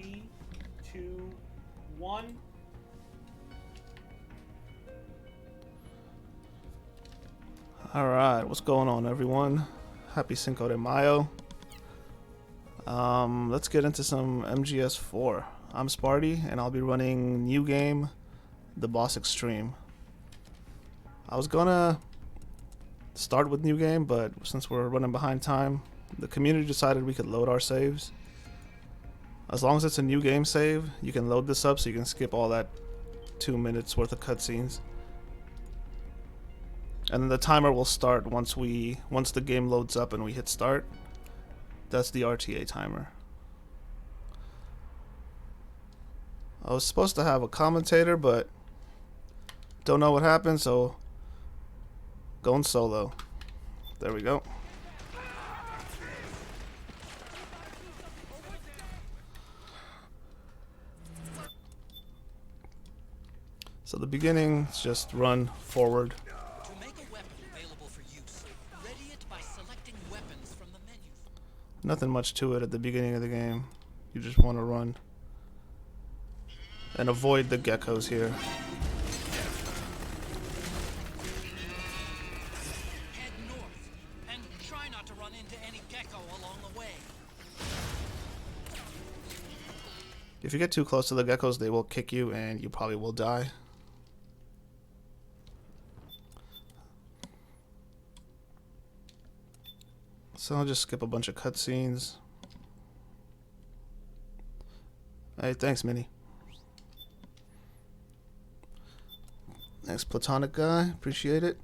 3, 2, 1. Alright, what's going on, everyone? Happy Cinco de Mayo. Let's get into some MGS4. I'm Spartyy, and I'll be running new game, The Boss Extreme. I was gonna start with new game, but since we're running behind time, the community decided we could load our saves. As long as it's a new game save, you can load this up so you can skip all that 2 minutes worth of cutscenes. And then the timer will start once the game loads up and we hit start. That's the RTA timer. I was supposed to have a commentator, but don't know what happened, so going solo. There we go. So the beginning is just run forward. To make a weapon available for use, ready it by selecting weapons from the menu. Nothing much to it at the beginning of the game. You just want to run. And avoid the geckos here. Head north, and try not to run into any gecko along the way. If you get too close to the geckos, they will kick you and you probably will die. So I'll just skip a bunch of cutscenes. Hey, thanks, Minnie. Thanks, Platonic guy. Appreciate it.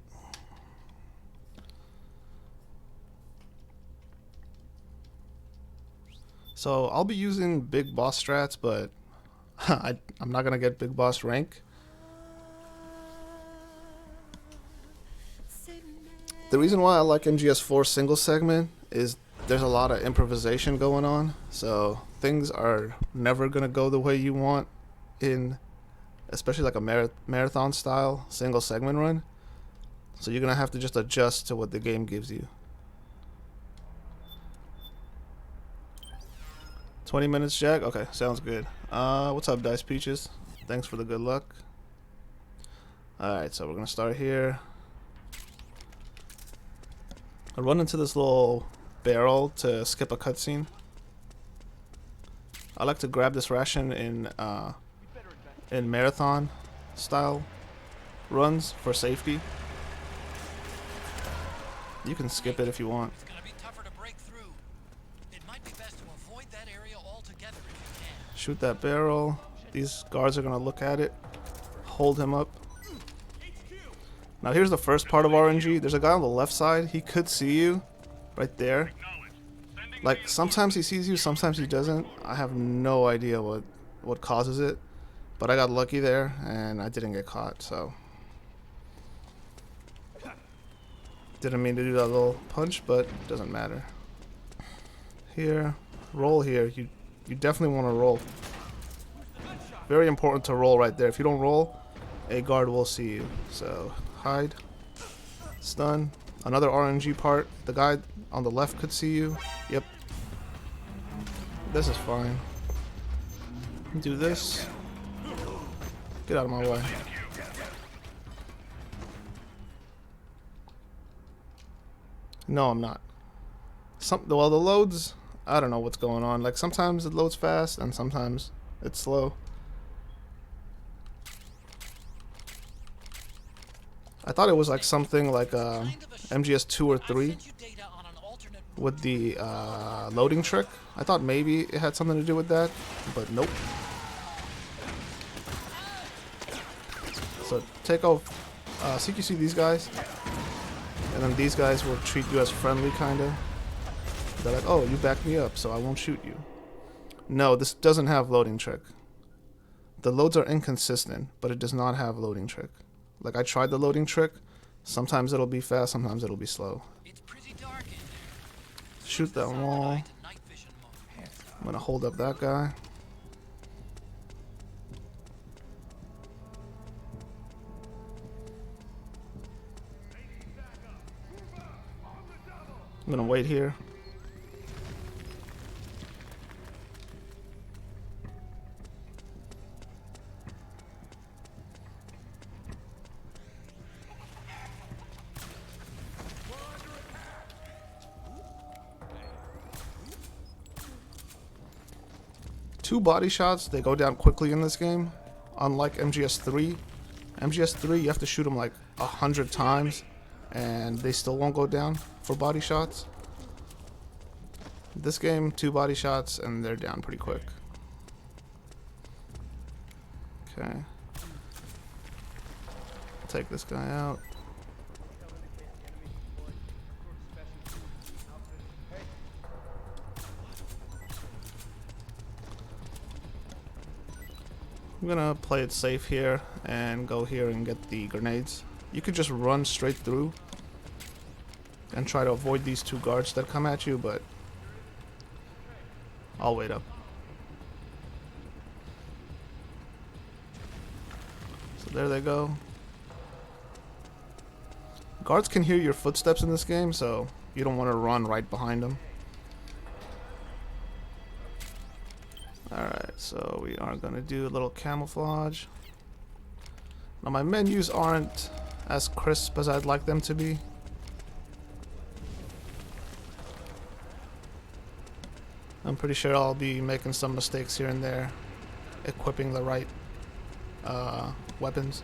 So I'll be using big boss strats, but I'm not gonna get big boss rank. The reason why I like MGS4 single segment is there's a lot of improvisation going on, so things are never gonna go the way you want in, especially like a marathon style single segment run. So you're gonna have to just adjust to what the game gives you. 20 minutes, Jack? Okay, sounds good. What's up, Dice Peaches? Thanks for the good luck. Alright, so we're gonna start here. I run into this little barrel to skip a cutscene. I like to grab this ration in marathon style runs for safety. You can skip it if you want. It's gonna be tougher to break through. It might be best to avoid that area altogether if you can. Shoot that barrel. These guards are gonna look at it. Hold him up. Now here's the first part of RNG. There's a guy on the left side. He could see you right there. Like, sometimes he sees you, sometimes he doesn't. I have no idea what causes it. But I got lucky there, and I didn't get caught, so. Didn't mean to do that little punch, but it doesn't matter. Here. Roll here. You definitely want to roll. Very important to roll right there. If you don't roll, a guard will see you. So, hide. Stun. Another RNG part. The guy on the left could see you. Yep. This is fine. Do this. Get out of my way. No, I'm not. Well, the loads, I don't know what's going on. Like, sometimes it loads fast and sometimes it's slow. I thought it was like something like MGS2 or 3 with the loading trick. I thought maybe it had something to do with that, but nope. So take off CQC these guys, and then these guys will treat you as friendly, kinda. They're like, oh, you backed me up, so I won't shoot you. No, this doesn't have loading trick. The loads are inconsistent, but it does not have loading trick. Like, I tried the loading trick. Sometimes it'll be fast, sometimes it'll be slow. It's pretty dark in there. Shoot that wall. Night vision mode. I'm gonna hold up that guy. I'm gonna wait here. 2 body shots, they go down quickly in this game. Unlike MGS3. MGS3, you have to shoot them like 100 times, and they still won't go down for body shots. This game, 2 body shots, and they're down pretty quick. Okay. Take this guy out. I'm gonna play it safe here and go here and get the grenades. You could just run straight through and try to avoid these 2 guards that come at you, but I'll wait up. So there they go. Guards can hear your footsteps in this game, so you don't want to run right behind them. Alright, so we are going to do a little camouflage. Now my menus aren't as crisp as I'd like them to be. I'm pretty sure I'll be making some mistakes here and there, equipping the right weapons.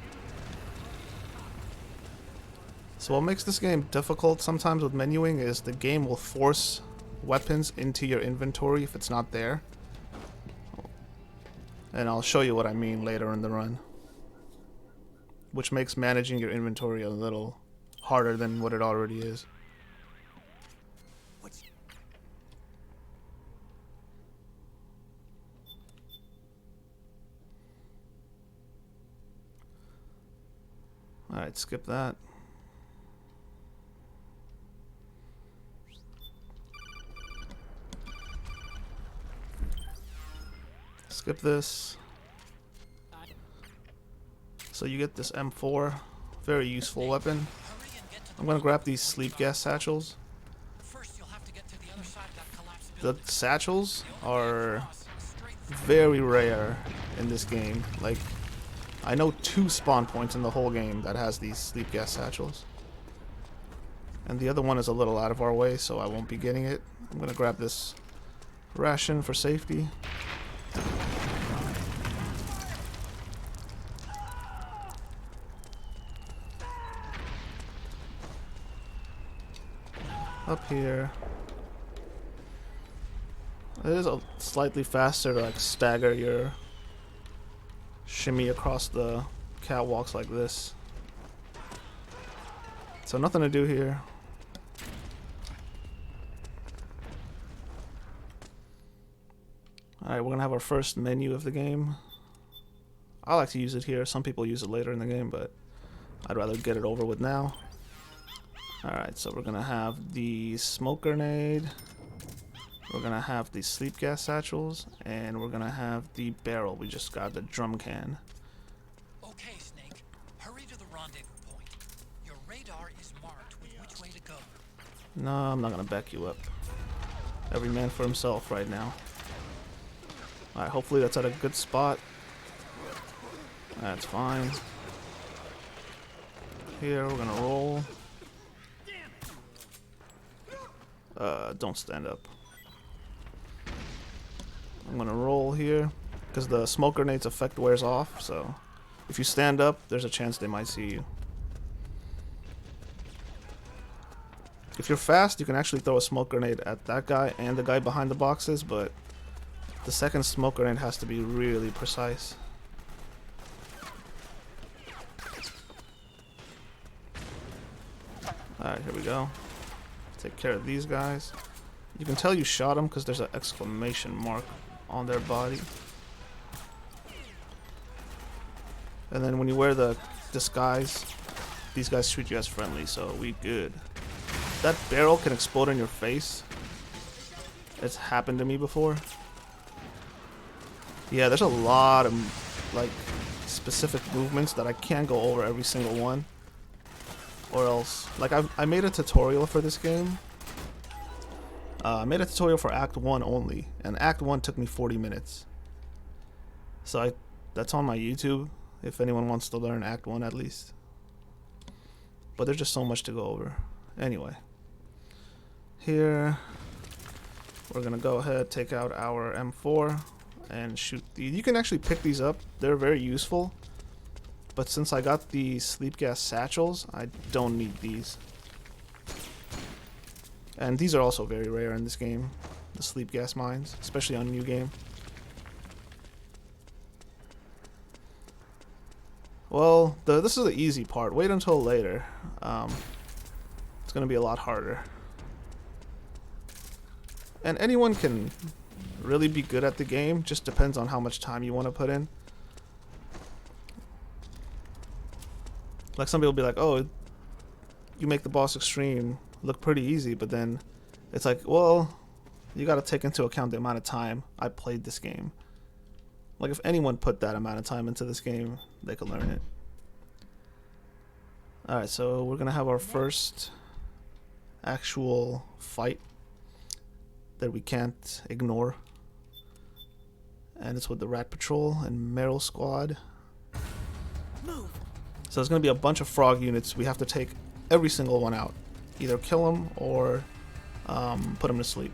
So what makes this game difficult sometimes with menuing is the game will force weapons into your inventory if it's not there. And I'll show you what I mean later in the run. Which makes managing your inventory a little harder than what it already is. Alright, skip that. Skip this. So you get this M4, very useful weapon. I'm gonna grab these sleep gas satchels. The satchels are very rare in this game. Like, I know 2 spawn points in the whole game that has these sleep gas satchels. And the other one is a little out of our way, so I won't be getting it. I'm gonna grab this ration for safety. Up here. It is a slightly faster to like stagger your shimmy across the catwalks like this. So nothing to do here. Alright, we're gonna have our first menu of the game. I like to use it here. Some people use it later in the game, but I'd rather get it over with now. Alright, so we're gonna have the smoke grenade, we're gonna have the sleep gas satchels, and we're gonna have the barrel. We just got the drum can. Okay, Snake. Hurry to the rendezvous point. Your radar is marked with which way to go. No, I'm not gonna back you up. Every man for himself right now. Alright, hopefully that's at a good spot. That's fine. Here, we're gonna roll. Don't stand up. I'm gonna roll here because the smoke grenade's effect wears off, so if you stand up, there's a chance they might see you. If you're fast, you can actually throw a smoke grenade at that guy and the guy behind the boxes, but the second smoke grenade has to be really precise. Alright, here we go. Take care of these guys. You can tell you shot them because there's an exclamation mark on their body. And then when you wear the disguise, these guys treat you as friendly, so we good. That barrel can explode in your face. It's happened to me before. Yeah, there's a lot of like specific movements that I can't go over every single one. Or else, like I made a tutorial for this game. I made a tutorial for Act 1 only, and Act 1 took me 40 minutes. So that's on my YouTube, if anyone wants to learn Act 1 at least. But there's just so much to go over. Anyway. Here, we're gonna go ahead, take out our M4. and shoot these. You can actually pick these up. They're very useful. But since I got the sleep gas satchels, I don't need these. And these are also very rare in this game, the sleep gas mines, especially on new game. Well, this is the easy part. Wait until later. It's going to be a lot harder. And anyone can really be good at the game, just depends on how much time you want to put in. Like some people be like, oh, you make the boss extreme look pretty easy, but then it's like, well, you got to take into account the amount of time I played this game. Like if anyone put that amount of time into this game, they could learn it. Alright, so we're going to have our first actual fight that we can't ignore. And it's with the Rat Patrol and Meryl Squad. Move. So there's going to be a bunch of frog units. We have to take every single one out. Either kill them or put them to sleep.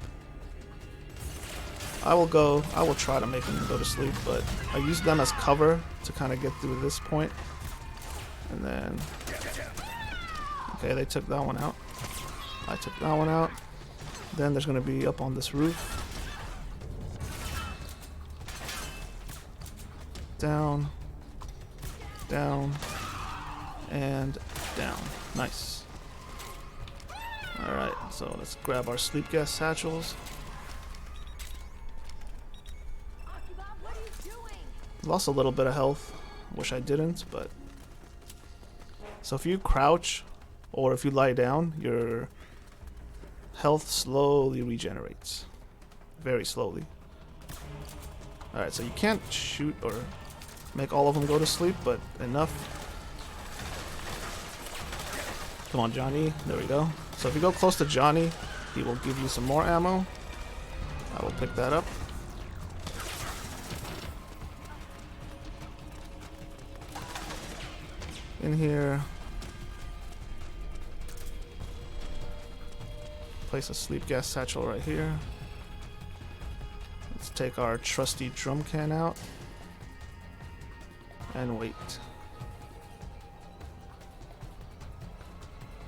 I will try to make them go to sleep, but I use them as cover to kind of get through this point. And then, okay, they took that one out. I took that one out. Then there's going to be up on this roof. Down, down, and down. Nice. Alright, so let's grab our sleep gas satchels. Lost a little bit of health. Wish I didn't, but... So if you crouch, or if you lie down, your health slowly regenerates. Very slowly. Alright, so you can't shoot or make all of them go to sleep, but enough. Come on, Johnny. There we go. So if you go close to Johnny, he will give you some more ammo. I will pick that up. In here. Place a sleep gas satchel right here. Let's take our trusty drum can out. And wait.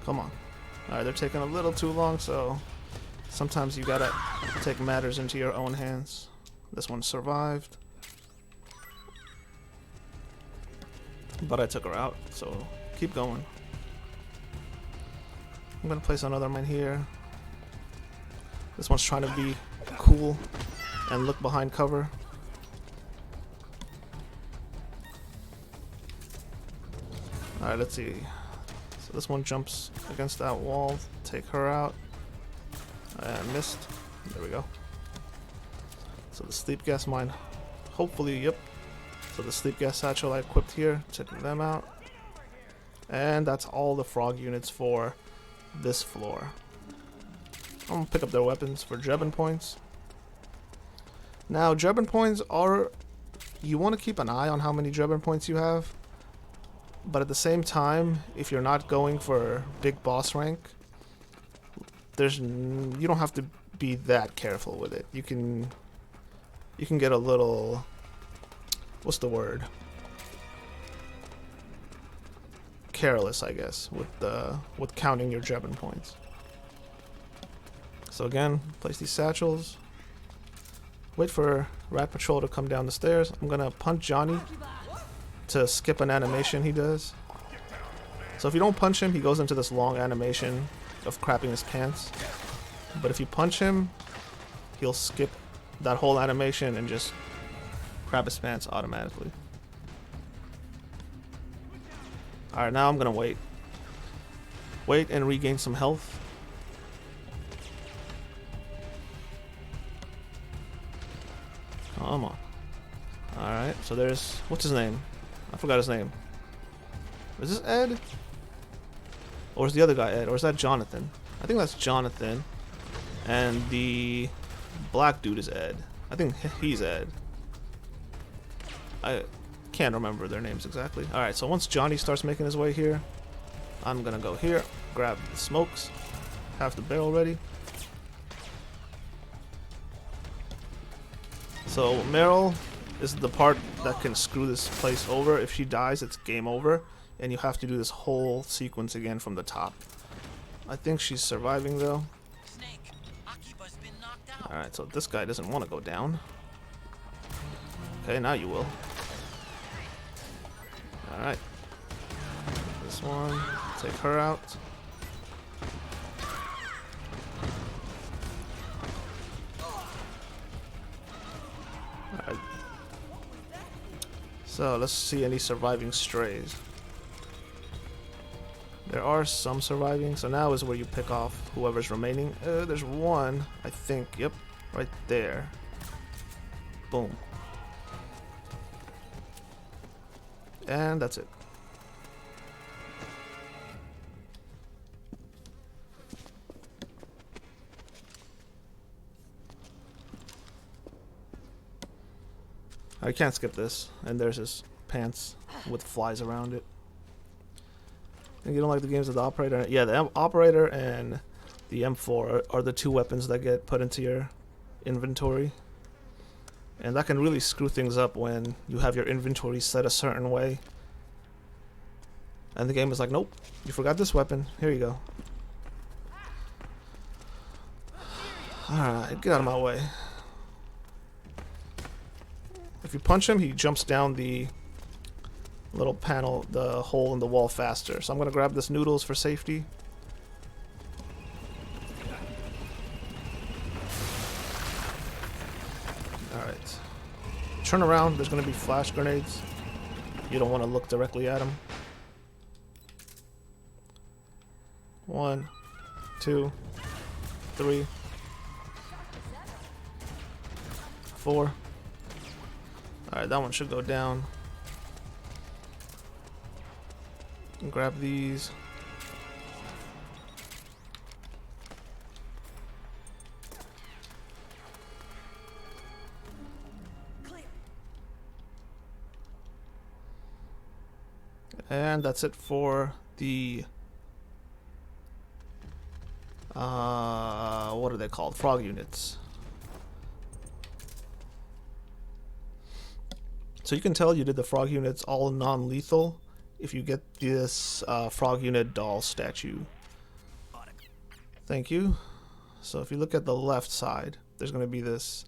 Come on. Alright, they're taking a little too long, so sometimes you gotta take matters into your own hands. This one survived. But I took her out, so keep going. I'm gonna place another mine here. This one's trying to be cool and look behind cover. Alright, let's see. So this one jumps against that wall. Take her out. I missed. There we go. So the sleep gas mine. Hopefully, yep. So the sleep gas satchel I equipped here. Took them out. And that's all the frog units for this floor. I'm gonna pick up their weapons for Drebin points. Now, Drebin points are... You want to keep an eye on how many Drebin points you have. But at the same time, if you're not going for big boss rank, you don't have to be that careful with it. You can get a little... What's the word? Careless, I guess, with counting your Drebin points. So again, place these satchels. Wait for Rat Patrol to come down the stairs. I'm gonna punch Johnny to skip an animation he does. So if you don't punch him, he goes into this long animation of crapping his pants. But if you punch him, he'll skip that whole animation and just crap his pants automatically. Alright, now I'm gonna wait. Wait and regain some health. Come on. Alright, so there's... What's his name? I forgot his name. Is this Ed? Or is the other guy Ed? Or is that Jonathan? I think that's Jonathan. And the black dude is Ed. I think he's Ed. I can't remember their names exactly. Alright, so once Johnny starts making his way here, I'm gonna go here, grab the smokes, have the barrel ready. So Meryl is the part that can screw this place over. If she dies, it's game over, and you have to do this whole sequence again from the top. I think she's surviving though. Snake, Akiba's been knocked out. Alright, so this guy doesn't want to go down. Okay, now you will. Alright. This one, take her out. Alright. So let's see any surviving strays. There are some surviving, so now is where you pick off whoever's remaining. There's one, I think, yep, right there. Boom. And that's it. I can't skip this. And there's his pants with flies around it. And you don't like the games with the operator? Yeah, the operator and the M4 are the two weapons that get put into your inventory. And that can really screw things up when you have your inventory set a certain way. And the game is like, nope, you forgot this weapon. Here you go. Alright, get out of my way. If you punch him, he jumps down the little panel, the hole in the wall faster. So I'm gonna grab this noodles for safety. Alright. Turn around, there's gonna be flash grenades. You don't want to look directly at them. 1, 2, 3, 4. Alright, that one should go down. Grab these. Clear. And that's it for the what are they called? Frog units. So you can tell you did the frog units all non-lethal if you get this frog unit doll statue. Thank you. So if you look at the left side, there's going to be this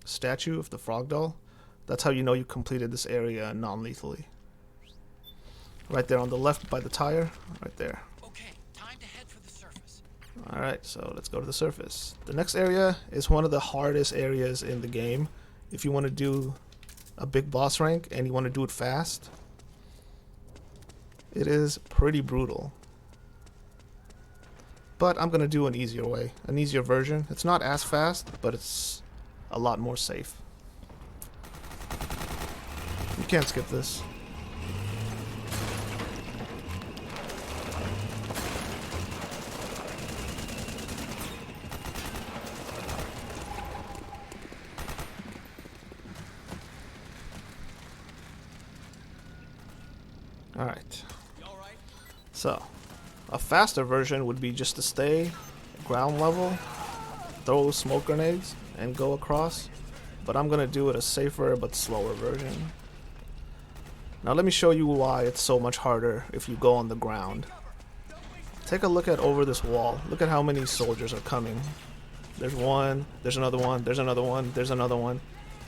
statue of the frog doll. That's how you know you completed this area non-lethally. Right there on the left by the tire, right there. Okay, time to head for the surface. Alright, so let's go to the surface. The next area is one of the hardest areas in the game. If you want to do a big boss rank and you want to do it fast, it is pretty brutal. But I'm going to do an easier way, an easier version. It's not as fast, but it's a lot more safe. You can't skip this. Alright. So, a faster version would be just to stay ground level, throw smoke grenades, and go across. But I'm going to do it a safer but slower version. Now let me show you why it's so much harder if you go on the ground. Take a look at over this wall. Look at how many soldiers are coming. There's one, there's another one, there's another one, there's another one,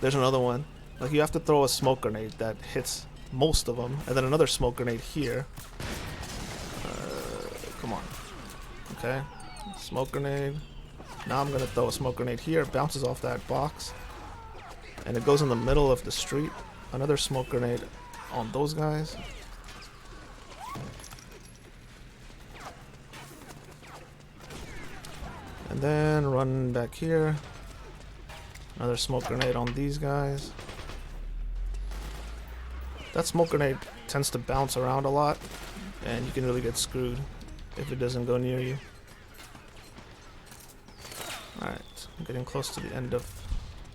there's another one. Like, you have to throw a smoke grenade that hits most of them, and then another smoke grenade here. Come on. Okay. Smoke grenade. Now I'm gonna throw a smoke grenade here. It bounces off that box, and it goes in the middle of the street. Another smoke grenade on those guys. And then run back here. Another smoke grenade on these guys. That smoke grenade tends to bounce around a lot, and you can really get screwed if it doesn't go near you. Alright, I'm getting close to the end of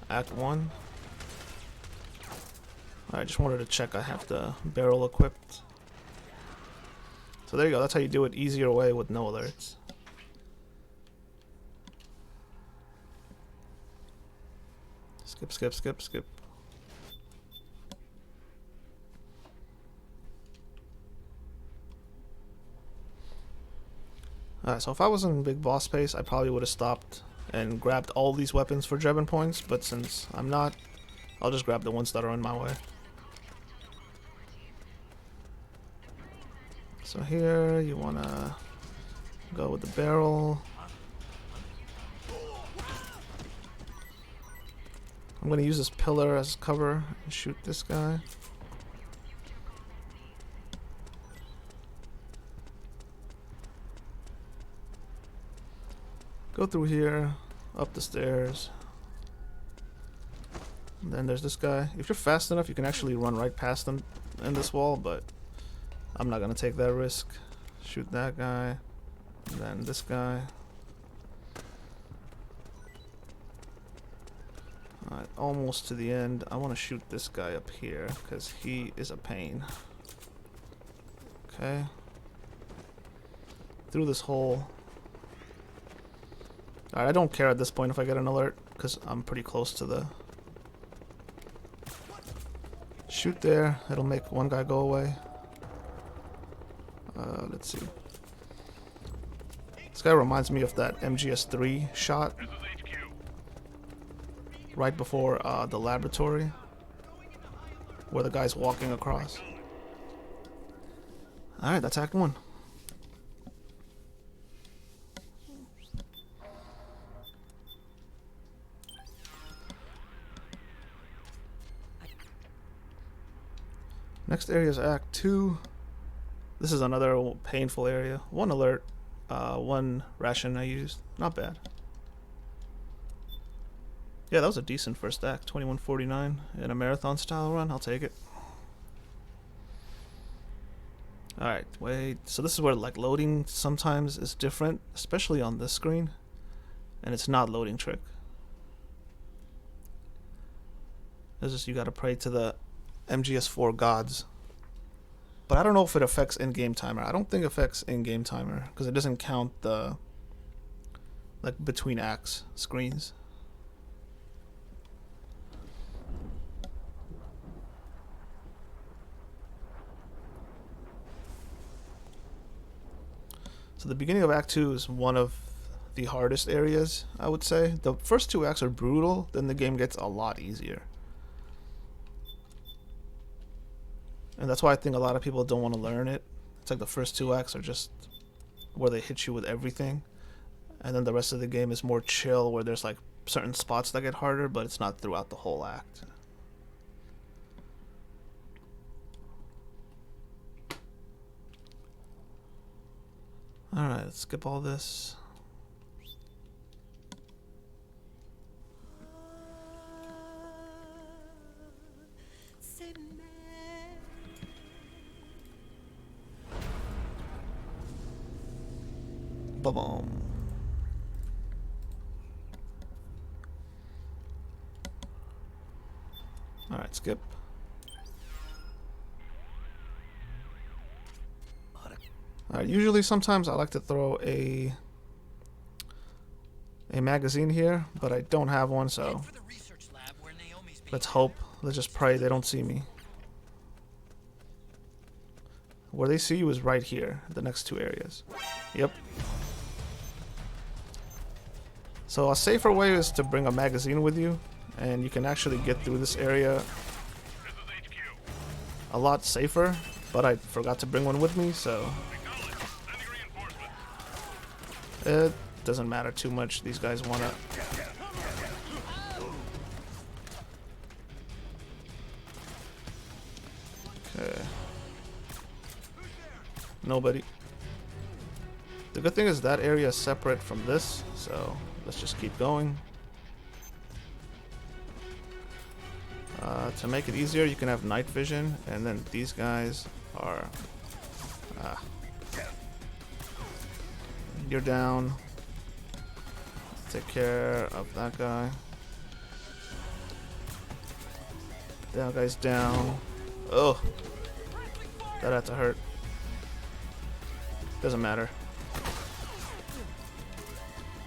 Act 1. I just wanted to check I have the barrel equipped. So there you go, that's how you do it easier way with no alerts. Skip, skip, skip, skip. Alright, so if I was in big boss space, I probably would have stopped and grabbed all these weapons for Drebin points, but since I'm not, I'll just grab the ones that are in my way. So here, you want to go with the barrel. I'm going to use this pillar as cover and shoot this guy. Go through here, up the stairs. And then there's this guy. If you're fast enough, you can actually run right past him in this wall, but I'm not going to take that risk. Shoot that guy. And then this guy. Alright, almost to the end. I want to shoot this guy up here because he is a pain. Okay. Through this hole. Alright, I don't care at this point if I get an alert because I'm pretty close to the... Shoot there. It'll make one guy go away. Let's see. This guy reminds me of that MGS3 shot. Right before the laboratory, where the guy's walking across. Alright, that's Act 1. Next area is Act 2. This is another painful area. One alert, one ration I used. Not bad. Yeah, that was a decent first act. 21:49 in a marathon style run. I'll take it. Alright, wait. So this is where like loading sometimes is different, especially on this screen. And it's not loading trick. It's just you gotta pray to the MGS4 gods. But I don't know if it affects in-game timer. I don't think it affects in-game timer because it doesn't count the like between acts screens. So the beginning of Act 2 is one of the hardest areas, I would say. The first two acts are brutal, then the game gets a lot easier. And that's why I think a lot of people don't want to learn it. It's like the first two acts are just where they hit you with everything. And then the rest of the game is more chill, where there's like certain spots that get harder, but it's not throughout the whole act. Alright, let's skip all this. Ba-boom. Alright, skip. Usually sometimes I like to throw a magazine here, but I don't have one, so let's hope. Let's just pray they don't see me. Where they see you is right here, the next two areas. Yep. So a safer way is to bring a magazine with you, and you can actually get through this area a lot safer, but I forgot to bring one with me, so it doesn't matter too much. These guys wanna... Okay. Nobody. The good thing is that area is separate from this, so let's just keep going. To make it easier, you can have night vision, and then these guys are... You're down. Take care of that guy. That guy's down. Oh, that had to hurt. Doesn't matter.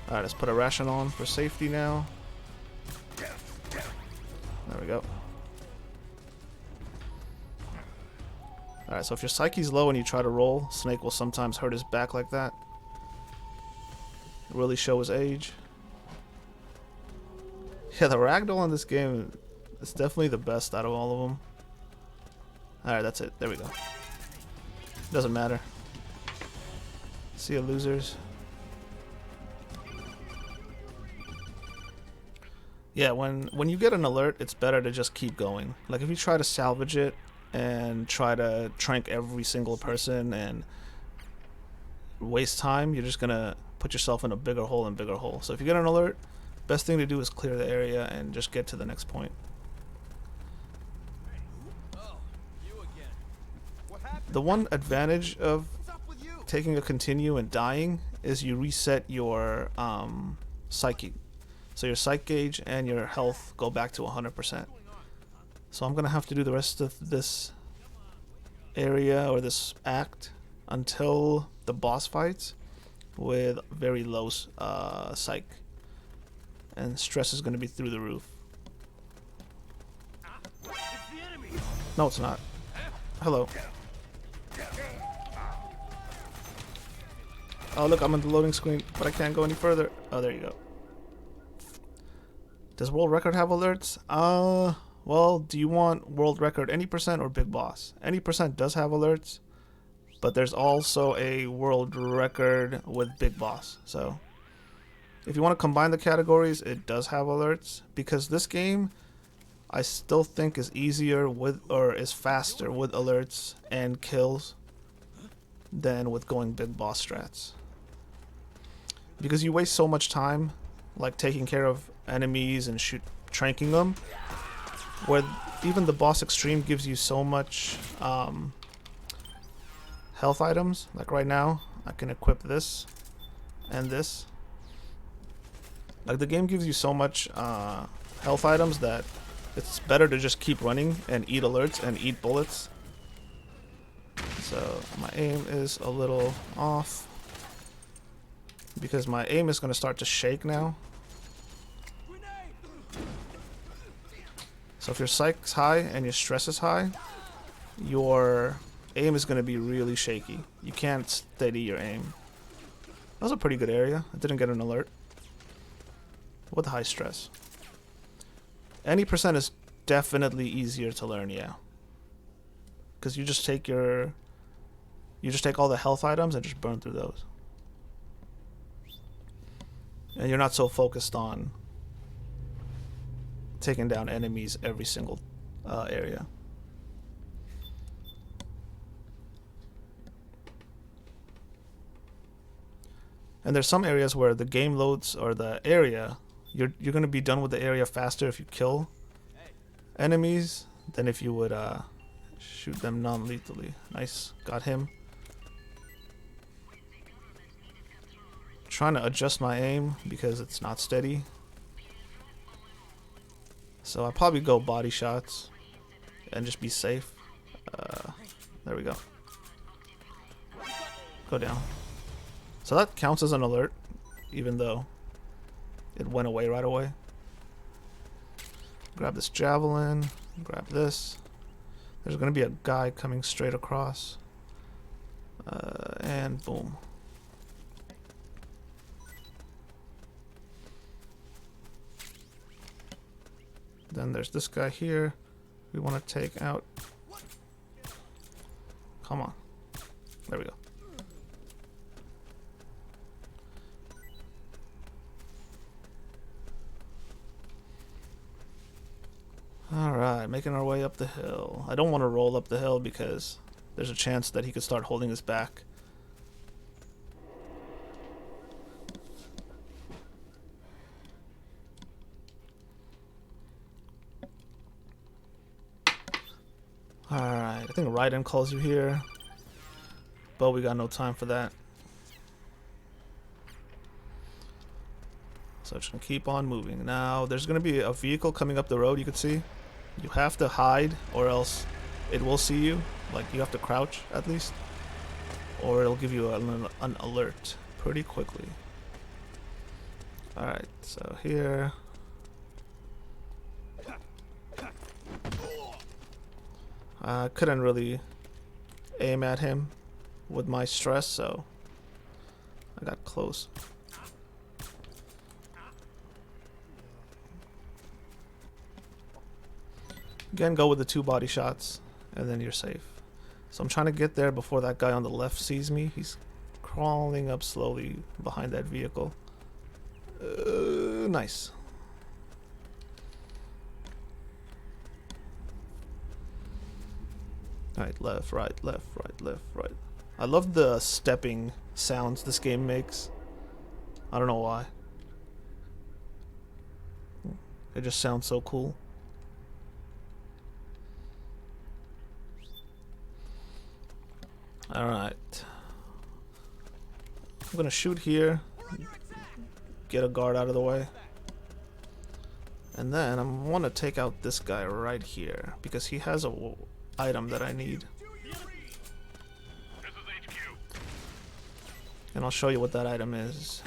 Alright, let's put a ration on for safety now. we go. Alright, so if your psyche's low and you try to roll, Snake will sometimes hurt his back like that. Really show his age. Yeah, the ragdoll in this game is definitely the best out of all of them. Alright, that's it. There we go. Doesn't matter. See ya, losers. Yeah, when you get an alert, it's better to just keep going. Like, if you try to salvage it and try to trank every single person and waste time, you're just gonna put yourself in a bigger hole and bigger hole. So if you get an alert, best thing to do is clear the area and just get to the next point. The one advantage of taking a continue and dying is you reset your psyche. So your psych gauge and your health go back to 100%. So I'm gonna have to do the rest of this area or this act until the boss fights with very low psych. And stress is gonna be through the roof. No, it's not. Hello. Oh look, I'm on the loading screen, but I can't go any further. Oh, there you go. Does world record have alerts? Well, do you want world record any percent or big boss? Any percent does have alerts, but there's also a world record with big boss. So if you want to combine the categories, it does have alerts, because this game I still think is easier with, or is faster with alerts and kills than with going big boss strats. Because you waste so much time like taking care of enemies and tranking them, where even the boss extreme gives you so much health items. Like right now I can equip this and this. Like, the game gives you so much health items that it's better to just keep running and eat alerts and eat bullets. So my aim is a little off, because my aim is going to start to shake now. So if your psych's high and your stress is high, your aim is going to be really shaky. You can't steady your aim. That was a pretty good area. I didn't get an alert. With high stress. Any percent is definitely easier to learn, yeah. Because you just take all the health items and just burn through those. And you're not so focused on taking down enemies every single area. And there's some areas where the game loads, or the area, you're going to be done with the area faster if you kill enemies than if you would shoot them non-lethally. Nice, got him. Trying to adjust my aim because it's not steady. So I'll probably go body shots and just be safe. There we go. Go down. So that counts as an alert, even though it went away right away. Grab this javelin, grab this. There's going to be a guy coming straight across. And boom. Then there's this guy here we want to take out. Come on. There we go. Alright, making our way up the hill. I don't want to roll up the hill because there's a chance that he could start holding us back. Alright, I think Raiden calls you here, but we got no time for that. So just gonna keep on moving. Now, there's gonna be a vehicle coming up the road, you can see. You have to hide, or else it will see you. Like, you have to crouch, at least. Or it'll give you an alert pretty quickly. Alright, so here. I couldn't really aim at him with my stress, so I got close. Again, go with the 2 body shots, and then you're safe. So I'm trying to get there before that guy on the left sees me. He's crawling up slowly behind that vehicle. Nice. Alright, left, right, left, right, left, right. I love the stepping sounds this game makes. I don't know why. It just sounds so cool. Alright. I'm gonna shoot here. Get a guard out of the way. And then I want to take out this guy right here because he has a item that I need. And I'll show you what that item is.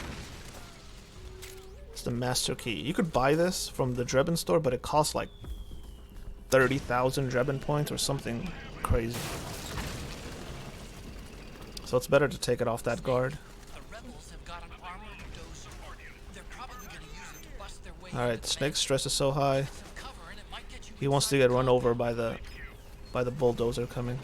It's the master key. You could buy this from the Drebin store, but it costs like 30,000 Drebin points or something crazy. So it's better to take it off that guard. Alright, Snake's stress is so high. He wants to get run over by the bulldozer coming.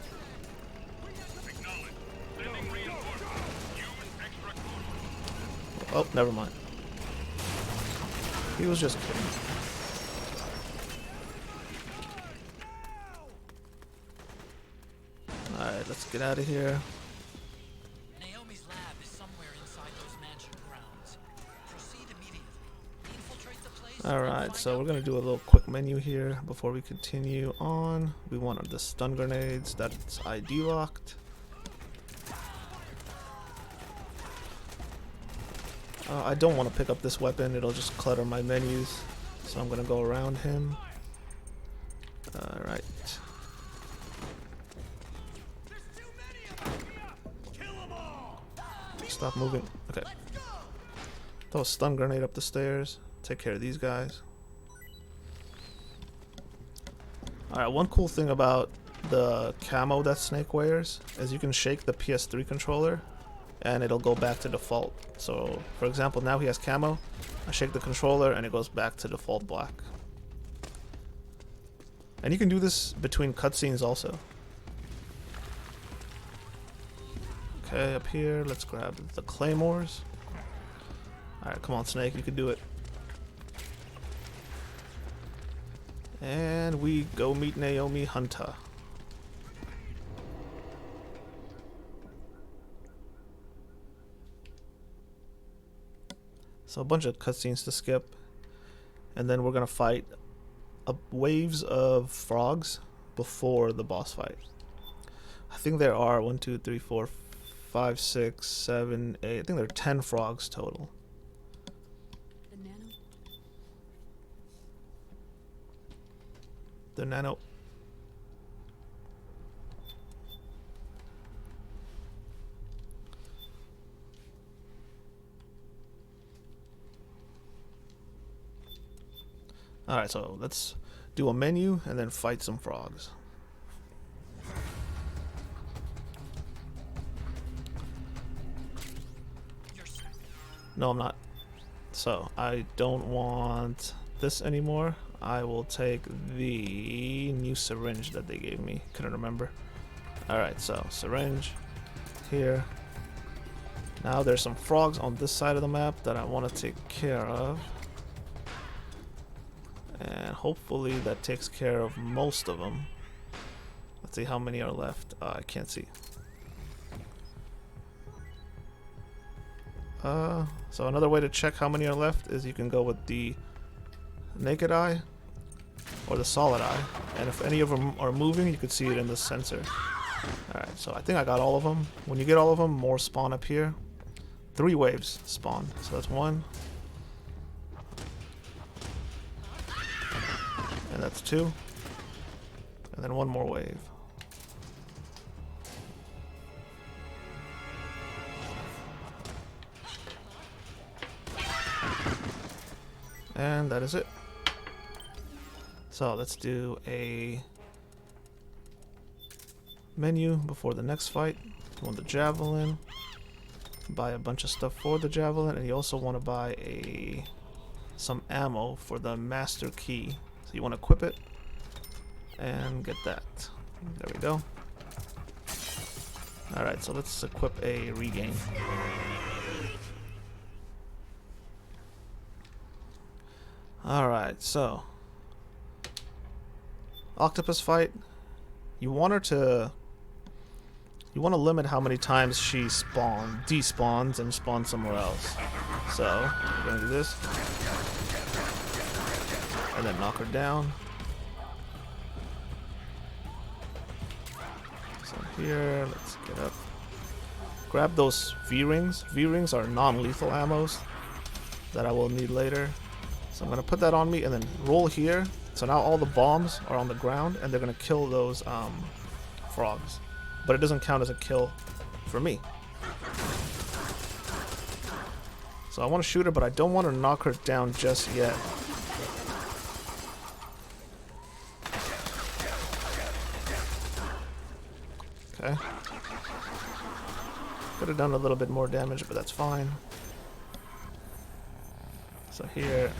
Oh, never mind. He was just kidding. Alright, let's get out of here. Naomi's lab is somewhere inside those mansion grounds. Proceed immediately. Infiltrate the place. Alright, so we're gonna do a little quick menu here before we continue on. We want the stun grenades, that's ID locked. I don't want to pick up this weapon, it'll just clutter my menus. So I'm gonna go around him. Alright. Stop moving. Okay. Throw a stun grenade up the stairs. Take care of these guys. Alright, one cool thing about the camo that Snake wears is you can shake the PS3 controller and it'll go back to default. So, for example, now he has camo. I shake the controller and it goes back to default black. And you can do this between cutscenes also. Okay, up here, let's grab the claymores. Alright, come on, Snake, you can do it. And we go meet Naomi Hunter. So a bunch of cutscenes to skip, and then we're gonna fight waves of frogs before the boss fight. I think there are 1, 2, 3, 4, 5, 6, 7, 8. I think there are 10 frogs total. The nano. Alright, so let's do a menu and then fight some frogs. No, I'm not. So, I don't want this anymore. I will take the new syringe that they gave me. Couldn't remember. Alright, so syringe here. Now there's some frogs on this side of the map that I want to take care of. And hopefully that takes care of most of them. Let's see how many are left. I can't see. So another way to check how many are left is you can go with the naked eye or the solid eye, and if any of them are moving you can see it in the sensor. Alright, so I think I got all of them. When you get all of them, more spawn up here. 3 waves spawn, so that's 1 and that's 2 and then 1 more wave. And that is it. So let's do a menu before the next fight. You want the javelin. Buy a bunch of stuff for the javelin, and you also want to buy some ammo for the master key. So you want to equip it and get that. There we go. Alright, so let's equip a regain. Alright, so octopus fight. You want to limit how many times she despawns and spawns somewhere else. So we're gonna do this. And then knock her down. So here, let's get up. Grab those V-rings. V-rings are non-lethal ammos that I will need later. So I'm gonna put that on me and then roll here. So now all the bombs are on the ground and they're gonna kill those frogs. But it doesn't count as a kill for me. So I want to shoot her, but I don't want to knock her down just yet. Okay. Could have done a little bit more damage, but that's fine. So here.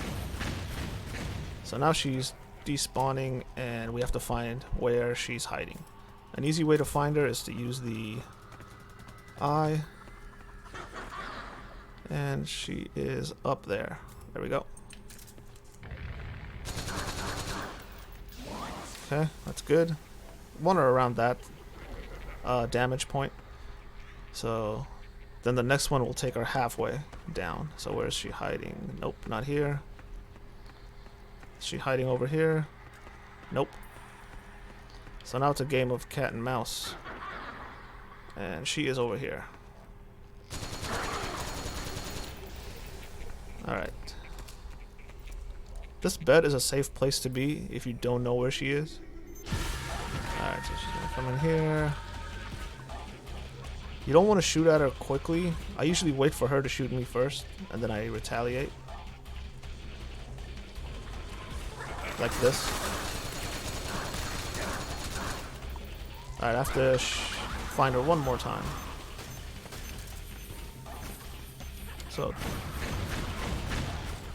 So now she's despawning, and we have to find where she's hiding. An easy way to find her is to use the eye. And she is up there. There we go. Okay, that's good. Want her around that damage point. So then the next one will take her halfway down. So where is she hiding? Nope, not here. Is she hiding over here? Nope. So now it's a game of cat and mouse. And she is over here. Alright. This bed is a safe place to be if you don't know where she is. Alright, so she's gonna come in here. You don't want to shoot at her quickly. I usually wait for her to shoot me first, and then I retaliate. Like this. Alright, I have to find her one more time. So,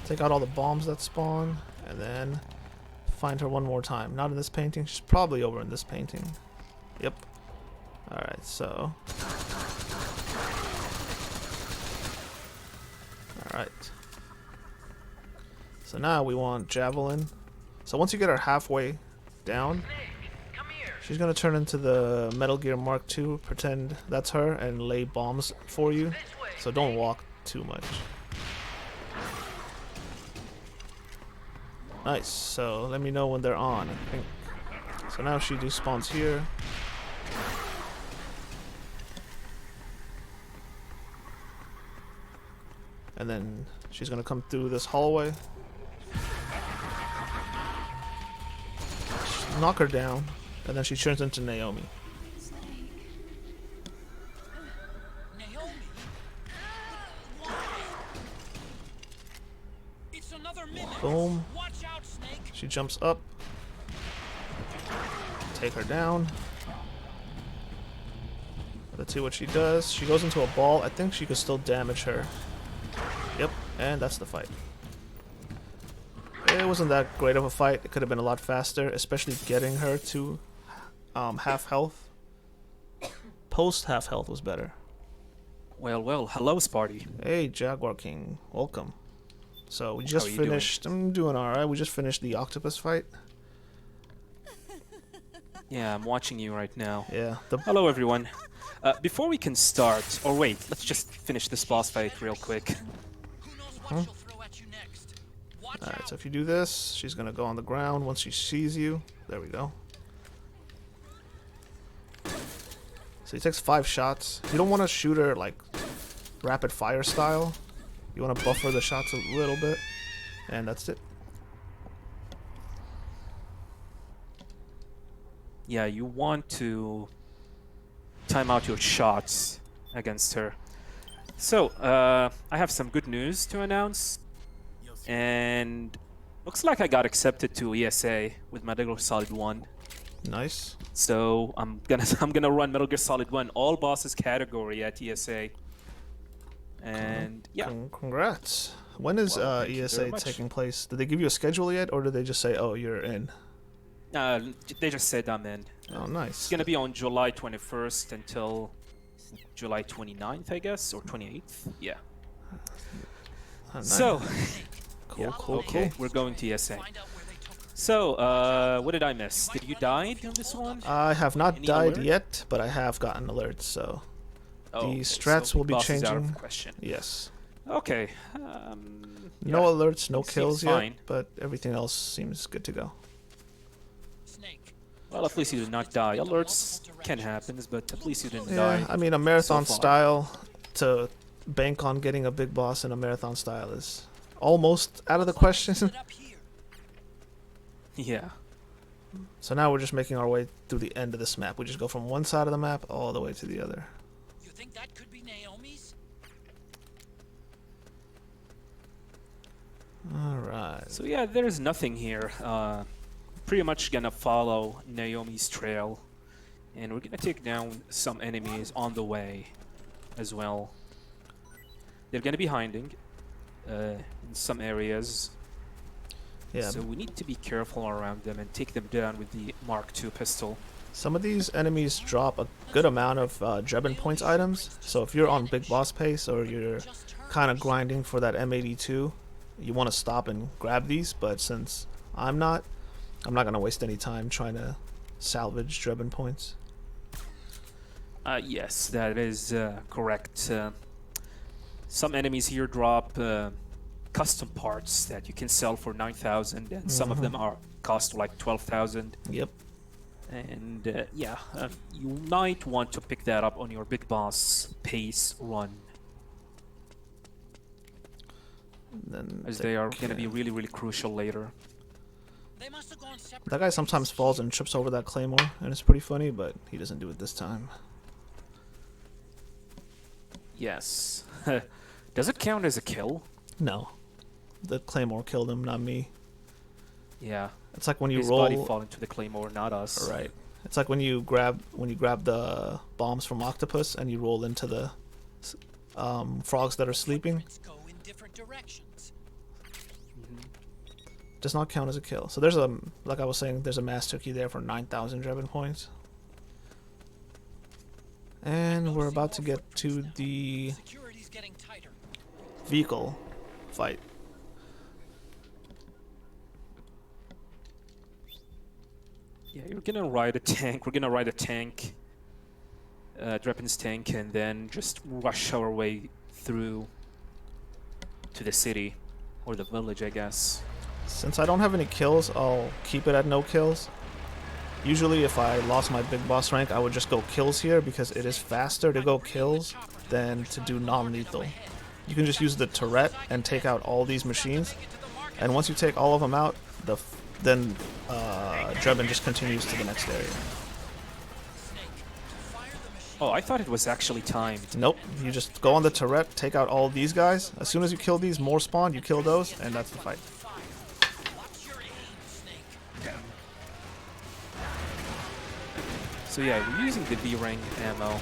take out all the bombs that spawn, and then find her one more time. Not in this painting. She's probably over in this painting. Yep. Alright, so. Alright. So now we want javelin. So once you get her halfway down, she's gonna turn into the Metal Gear Mark II, pretend that's her, and lay bombs for you. So don't walk too much. Nice, so let me know when they're on, I think. So now she despawns here. And then she's gonna come through this hallway. Knock her down, and then she turns into Naomi. Naomi? Why? It's another mimic. Boom. Watch out, Snake. She jumps up. Take her down. Let's see what she does. She goes into a ball. I think she could still damage her. Yep, and that's the fight. It wasn't that great of a fight. It could have been a lot faster, especially getting her to half health. Post half health was better. Well, hello, Spartyy. Hey, Jaguar King, welcome. So we just How are you finished. I'm doing all right. We just finished the octopus fight. Yeah, I'm watching you right now. Yeah. Hello, everyone. Before we can start, or wait, let's just finish this boss fight real quick. Who knows what she'll throw at you next? Watch All right. out. So if you do this, she's gonna go on the ground once she sees you. There we go. So he takes 5 shots. You don't want to shoot her like rapid fire style. You want to buffer the shots a little bit, and that's it. Yeah, you want to time out your shots against her. So, I have some good news to announce. And looks like I got accepted to ESA with Metal Gear Solid 1. Nice. So I'm gonna run Metal Gear Solid 1 all bosses category at ESA. And yeah, Congrats. When is Well, thank you very ESA much. taking place? Did they give you a schedule yet, or did they just say, "Oh, you're in"? they just said I'm in. Oh, It's nice. gonna be on July 21st until July 29th, I guess, or 28th. Yeah. Oh, nice. So, cool, yeah, cool, okay, cool. we're going to ESA. Find out where they took her. So, what did I miss? Did you die on this one? I have not Any died alert? yet, but I have gotten alerts, so Oh, the okay, strats so will be boss is out of changing. the question. Yes. Okay. No yeah. alerts, no Seems kills fine. yet, but everything else seems good to go. Snake. Well, at least you did not die. Alerts can happen, but at least you didn't Yeah, die. I mean, a marathon far. style to bank on getting a big boss in a marathon style is almost out of the question. Lit up here. Yeah. So now we're just making our way through the end of this map. We just go from one side of the map all the way to the other. You think that could be Naomi's? Alright. So yeah, there's nothing here. Pretty much gonna follow Naomi's trail, and we're gonna take down some enemies on the way, as well. They're gonna be hiding in some areas, Yeah, so we need to be careful around them and take them down with the Mark II pistol. some of these enemies drop a good amount of Drebin points items. So if you're on big boss pace or you're kind of grinding for that M82, you want to stop and grab these. But since I'm not gonna waste any time trying to salvage Drebin points. Yes, that is correct. Some enemies here drop custom parts that you can sell for 9,000, and some of them are cost like 12,000. Yep. And yeah, you might want to pick that up on your big boss pace run, Then as they are going to be really, really crucial later. They must have gone separate. that guy sometimes falls and trips over that claymore, and it's pretty funny, but he doesn't do it this time. Yes. Does it count as a kill? No, the claymore killed him, not me. Yeah. It's like when you His roll. body fall into the claymore, not us. Right. It's like when you grab the bombs from Octopus and you roll into the frogs that are sleeping. Footprints go in different directions. Does not count as a kill. So there's like I was saying, there's a master key there for 9,000 Drebin points. And we're about to get to the Security's getting tighter. vehicle fight. Yeah, you're gonna ride a tank. We're gonna ride a tank, Drebin's tank, and then just rush our way through to the city, or the village, I guess. Since I don't have any kills, I'll keep it at no kills. Usually if I lost my big boss rank, I would just go kills here because it is faster to go kills than to do non-lethal. You can just use the turret and take out all these machines, and once you take all of them out, then Drebin just continues to the next area. Oh, I thought it was actually timed. Nope, you just go on the turret, take out all these guys. As soon as you kill these, more spawn, you kill those, and that's the fight. Watch your aim, Snake. So yeah, we're using the V-Ring ammo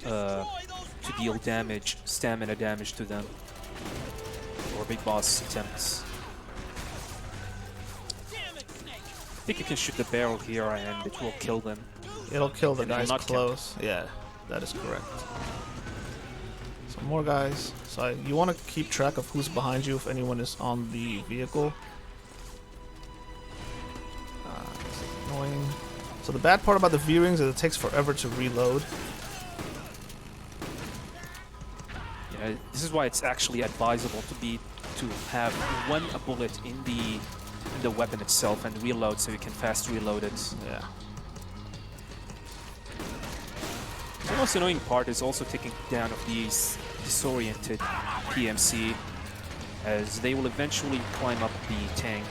to deal damage, stamina damage to them, or big boss attempts. Damn it, Snake. I think you can shoot the barrel here and it will kill them. It'll kill the And it will guys not count. close. Yeah, that is correct. So more guys. So you want to keep track of who's behind you if anyone is on the vehicle. This is annoying. So the bad part about the V-Rings is it takes forever to reload. Yeah, this is why it's actually advisable to have one bullet in the weapon itself and reload, so you can fast reload it. Yeah. The most annoying part is also taking down of these disoriented PMC, as they will eventually climb up the tank.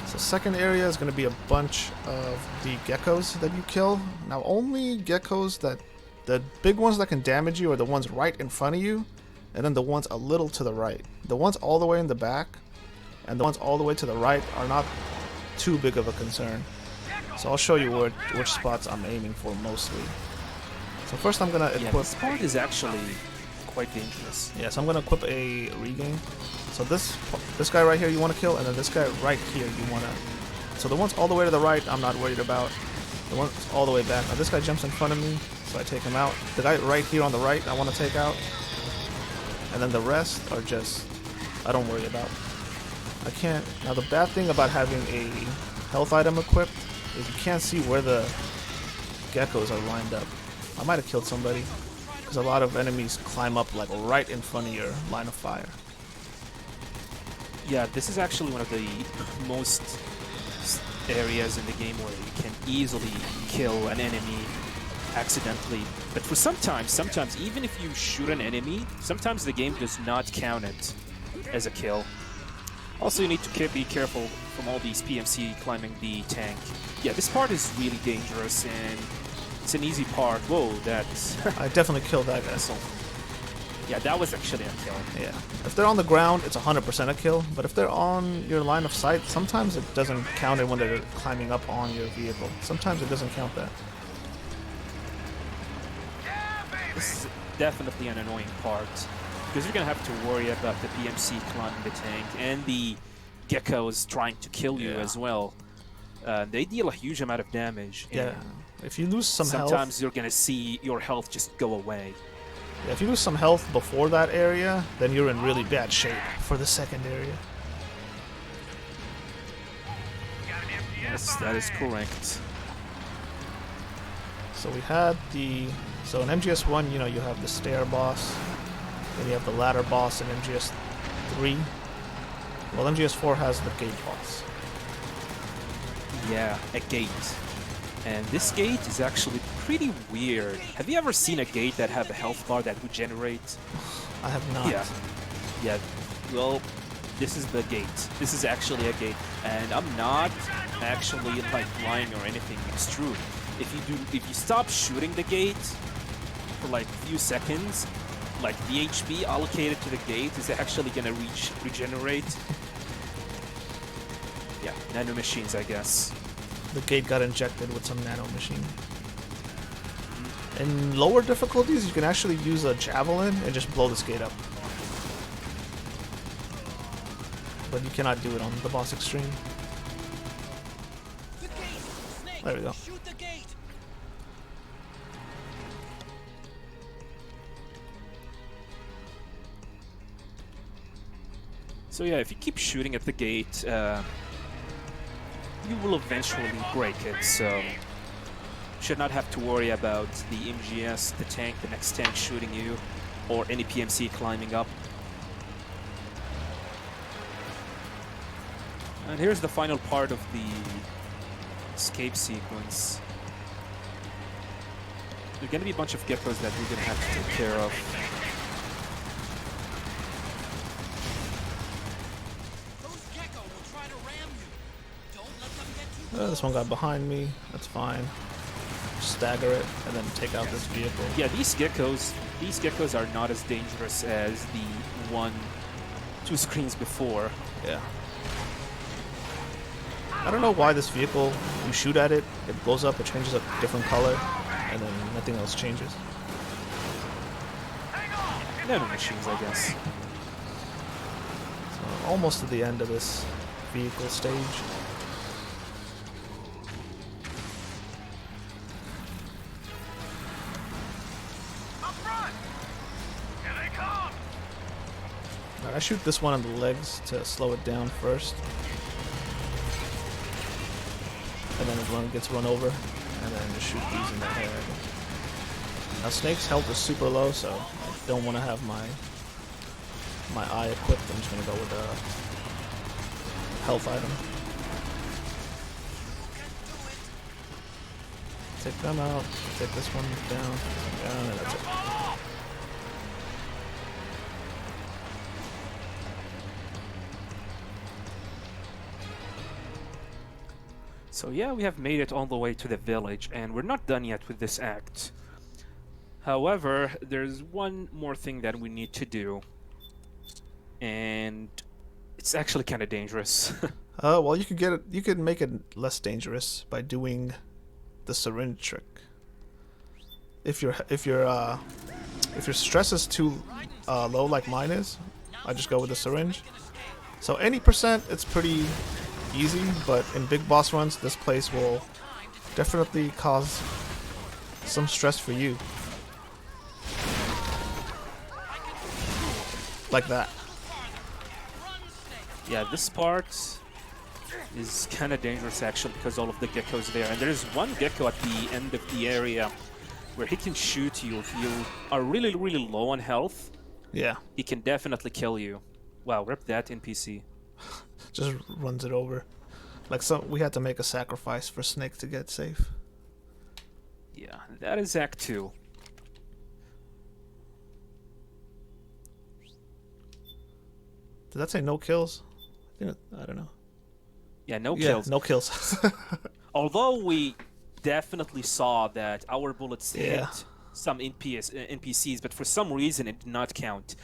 So second area is going to be a bunch of the geckos that you kill. Now only geckos the big ones that can damage you are the ones right in front of you, and then the ones a little to the right. The ones all the way in the back and the ones all the way to the right are not too big of a concern. So I'll show you which spots I'm aiming for mostly. So first I'm gonna Yeah, equip. this part is actually quite dangerous. Yeah, so I'm gonna equip a regain. So this guy right here you want to kill, and then this guy right here you want to. So the ones all the way to the right I'm not worried about. The ones all the way back. Now this guy jumps in front of me, so I take him out. The guy right here on the right I want to take out, and then the rest are just I don't worry about. I can't. Now the bad thing about having a health item equipped is you can't see where the geckos are lined up. I might have killed somebody because a lot of enemies climb up like right in front of your line of fire. Yeah, this is actually one of the most areas in the game where you can easily kill an enemy accidentally. But for sometimes even if you shoot an enemy, sometimes the game does not count it as a kill. Also, you need to be careful from all these PMC climbing the tank. Yeah, this part is really dangerous, and it's an easy part. Whoa, that's... I definitely killed that guy. Yeah, that was actually a kill. Yeah. If they're on the ground, it's 100% a kill. But if they're on your line of sight, sometimes it doesn't count it when they're climbing up on your vehicle. Sometimes it doesn't count that. This is definitely an annoying part, because you're going to have to worry about the PMC climbing the tank and the geckos trying to kill you as well. They deal a huge amount of damage. Yeah. If you lose some health... Sometimes you're going to see your health just go away. Yeah, if you lose some health before that area, then you're in really bad shape for the second area. Yes, that is correct. So we had the... So in MGS1, you know, you have the stair boss. Then you have the ladder boss in MGS3. Well, MGS4 has the gate boss. Yeah, a gate. And this gate is actually pretty weird. Have you ever seen a gate that have a health bar that regenerates? I have not. Yeah. Yeah. Well, this is the gate. This is actually a gate. And I'm not actually like lying or anything. It's true. If you stop shooting the gate for like a few seconds, like the HP allocated to the gate is actually gonna regenerate. Yeah, nano machines, I guess. The gate got injected with some nano machine. In lower difficulties, you can actually use a javelin and just blow this gate up. But you cannot do it on the boss extreme. The gate! Snake! There we go. Shoot the gate! So yeah, if you keep shooting at the gate, you will eventually break it, so should not have to worry about the MGS, the tank, the next tank shooting you, or any PMC climbing up. And here's the final part of the escape sequence. There are going to be a bunch of geckos that we're going to have to take care of. This one got behind me. That's fine. Stagger it and then take out this vehicle. Yeah, these geckos are not as dangerous as the 2 screens before. Yeah. I don't know why this vehicle, you shoot at it, it blows up, it changes a different color, and then nothing else changes. Nano machines, I guess. So almost to the end of this vehicle stage. I shoot this one on the legs to slow it down first. And then it gets run over. And then just shoot these in the head. Now Snake's health is super low, so I don't want to have my eye equipped. I'm just going to go with a health item. Take them out. Take this one down, and that's it. So yeah, we have made it all the way to the village, and we're not done yet with this act. However, there's one more thing that we need to do, and It's actually kind of dangerous. Well, you could get it. You could make it less dangerous by doing the syringe trick. If your stress is too low, like mine is, I just go with the syringe. So any percent, it's pretty easy. But in big boss runs, this place will definitely cause some stress for you. Like that. Yeah, this part is kind of dangerous actually because all of the geckos there. And there's one gecko at the end of the area where he can shoot you if you are really, really low on health. Yeah. He can definitely kill you. Wow, rip that NPC. Just runs it over. Like, so we had to make a sacrifice for Snake to get safe. Yeah, that is Act 2. Did that say no kills? I don't know. Yeah, no Yeah, kills. no kills. Although we definitely saw that our bullets Yeah. hit some NPCs, but for some reason it did not count.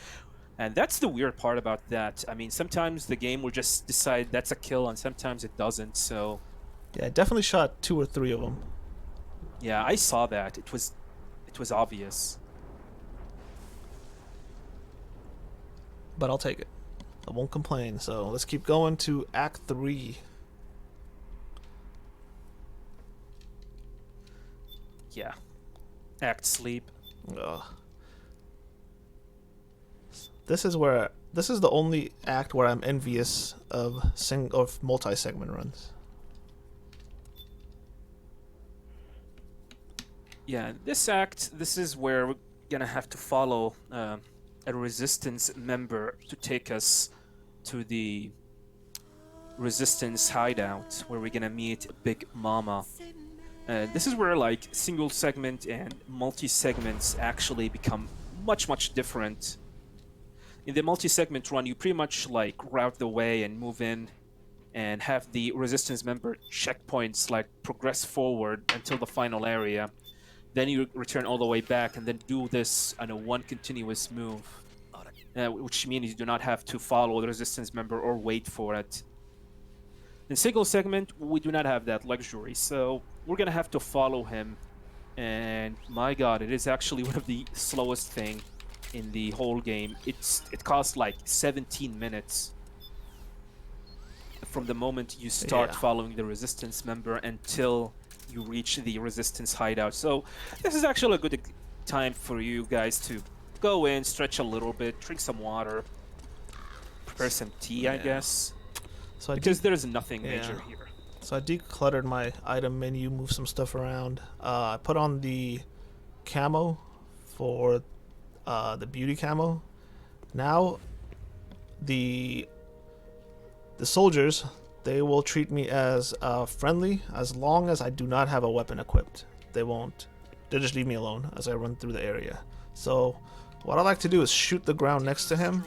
And that's the weird part about that. I mean, sometimes the game will just decide that's a kill, and sometimes it doesn't. So, Yeah, I definitely shot 2 or 3 of them. yeah, I saw that. It was obvious. But I'll take it. I won't complain. So let's keep going to Act 3. Yeah. Act Sleep. Ugh. This is the only act where I'm envious of multi-segment runs. Yeah, this act, this is where we're gonna have to follow a resistance member to take us to the resistance hideout where we're gonna meet Big Mama. This is where like single segment and multi-segments actually become much different. In the multi-segment run, you pretty much like route the way and move in and have the resistance member checkpoints like progress forward until the final area. Then you return all the way back and then do this on a one continuous move, which means you do not have to follow the resistance member or wait for it. In single segment, we do not have that luxury, so we're gonna have to follow him. And my god, it is actually one of the slowest thing in the whole game. It costs like 17 minutes from the moment you start following the resistance member until you reach the resistance hideout. So this is actually a good time for you guys to go in, stretch a little bit, drink some water, prepare some tea, I guess, So because there's nothing major here. So I decluttered my item menu, moved some stuff around. I put on the camo for the beauty camo. Now the soldiers, they will treat me as friendly as long as I do not have a weapon equipped. They'll just leave me alone as I run through the area. So what I like to do is shoot the ground next to him.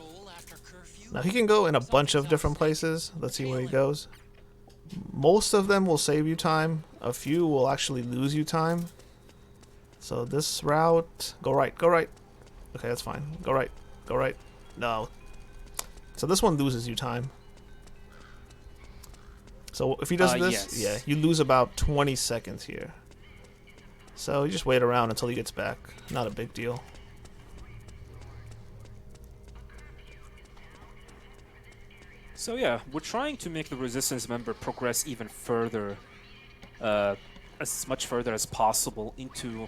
Now he can go in a bunch of different places. Let's see where he goes. Most of them will save you time. A few will actually lose you time. So this route, go right, go right. Okay, that's fine. Go right, go right. No. So this one loses you time. So if he does this, yeah, you lose about 20 seconds here. So you just wait around until he gets back. Not a big deal. So yeah, we're trying to make the resistance member progress even further, as much further as possible into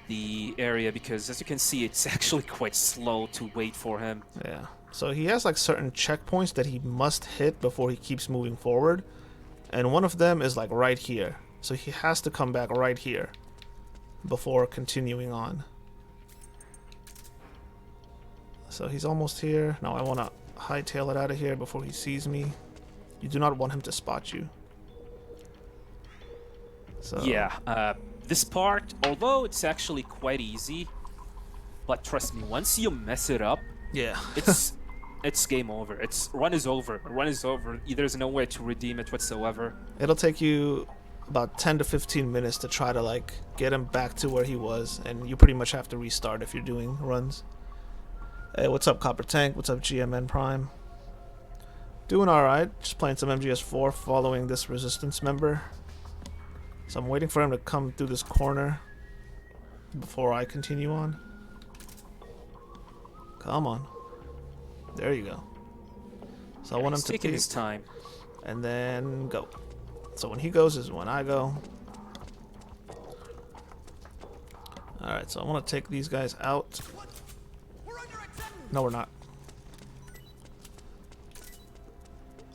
the area, because as you can see, it's actually quite slow to wait for him. Yeah. So he has like certain checkpoints that he must hit before he keeps moving forward. And one of them is like right here. So he has to come back right here before continuing on. So he's almost here. Now I want to hightail it out of here before he sees me. You do not want him to spot you. So Yeah, this part, although it's actually quite easy, but trust me, once you mess it up, yeah, it's game over. Run is over. Run is over. There's no way to redeem it whatsoever. it'll take you about 10 to 15 minutes to try to like get him back to where he was, and you pretty much have to restart if you're doing runs. Hey, what's up, Copper Tank? What's up, GMN Prime? Doing alright. Just playing some MGS4, following this resistance member. So I'm waiting for him to come through this corner before I continue on. Come on. There you go. So I want him to taking peek, his time. and then go. So when he goes is when I go. Alright, so I want to take these guys out. No, we're not.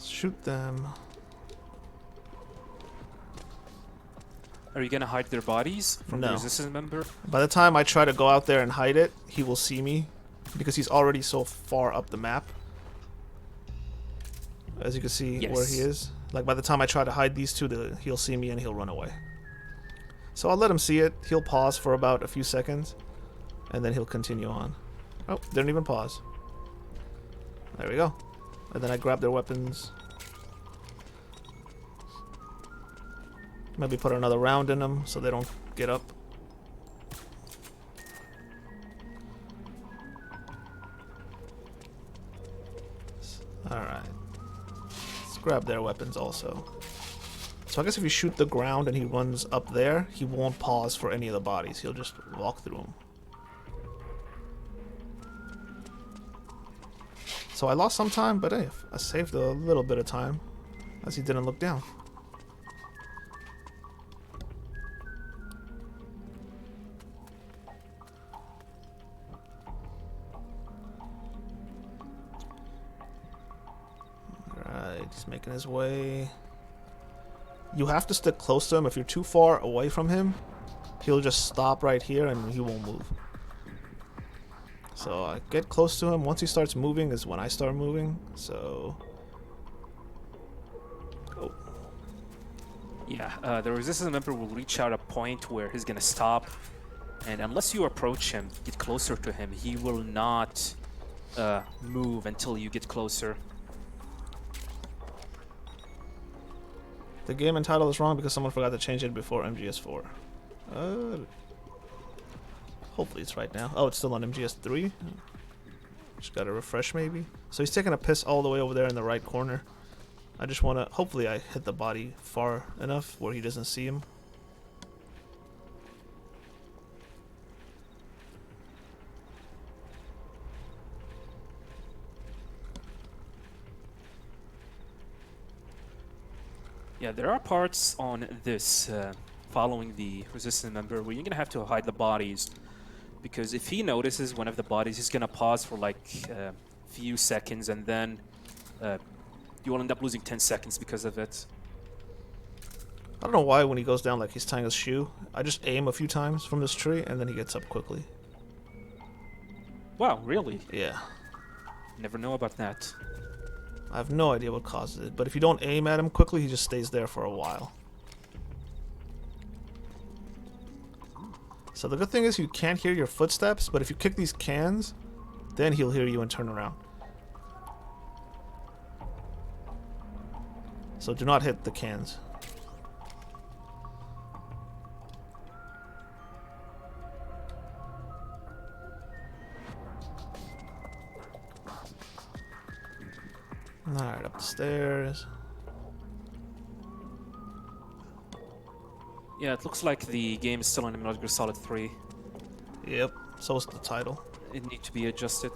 Shoot them. Are you gonna hide their bodies from the No. resistance member? By the time I try to go out there and hide it, he will see me because he's already so far up the map. As you can see where he Yes. is. Like by the time I try to hide these two, he'll see me and he'll run away. So I'll let him see it. He'll pause for about a few seconds and then he'll continue on. Oh, didn't even pause. There we go. And then I grab their weapons. Maybe put another round in them so they don't get up. Alright. Let's grab their weapons also. So I guess if you shoot the ground and he runs up there, he won't pause for any of the bodies. He'll just walk through them. So I lost some time, but hey, I saved a little bit of time as he didn't look down. Alright, he's making his way. You have to stick close to him. If you're too far away from him, he'll just stop right here and he won't move. So I get close to him. Once he starts moving is when I start moving. So... Oh. Yeah, the resistance member will reach out a point where he's gonna stop, and unless you approach him, get closer to him, he will not move until you get closer. The game and title is wrong because someone forgot to change it before MGS4. Hopefully it's right now. Oh, it's still on MGS3. Just gotta refresh maybe. So he's taking a piss all the way over there in the right corner. I just wanna... Hopefully I hit the body far enough where he doesn't see him. Yeah, there are parts on this following the resistance member where you're gonna have to hide the bodies, because if he notices one of the bodies, he's gonna pause for like a few seconds, and then you will end up losing 10 seconds because of it. I don't know why when he goes down like he's tying his shoe. I just aim a few times from this tree and then he gets up quickly. Wow, really? Yeah. Never know about that. I have no idea what causes it, but if you don't aim at him quickly, he just stays there for a while. So the good thing is you can't hear your footsteps, but if you kick these cans, then he'll hear you and turn around. So do not hit the cans. Alright, up the stairs. Yeah, it looks like the game is still on Metal Gear Solid 3. Yep, so is the title. It needs to be adjusted.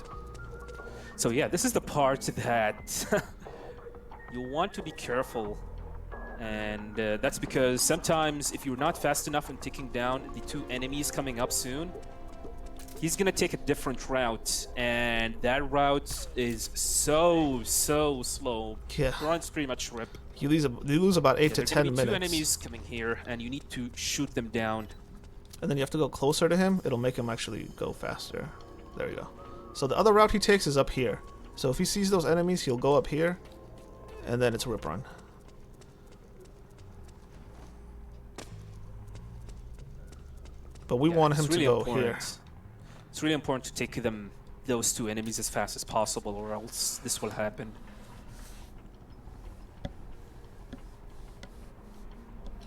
So yeah, this is the part that you want to be careful, and that's because sometimes if you're not fast enough in taking down the two enemies coming up soon, he's gonna take a different route, and that route is so slow. Yeah. Runs pretty much rip. You lose about 8 to There's 10 gonna be minutes. two enemies coming here, and you need to shoot them down. And then you have to go closer to him. It'll make him actually go faster. There you go. So the other route he takes is up here. So if he sees those enemies, he'll go up here, and then it's rip run. But we want him It's really to go important. here. It's really important to take those two enemies as fast as possible, or else this will happen.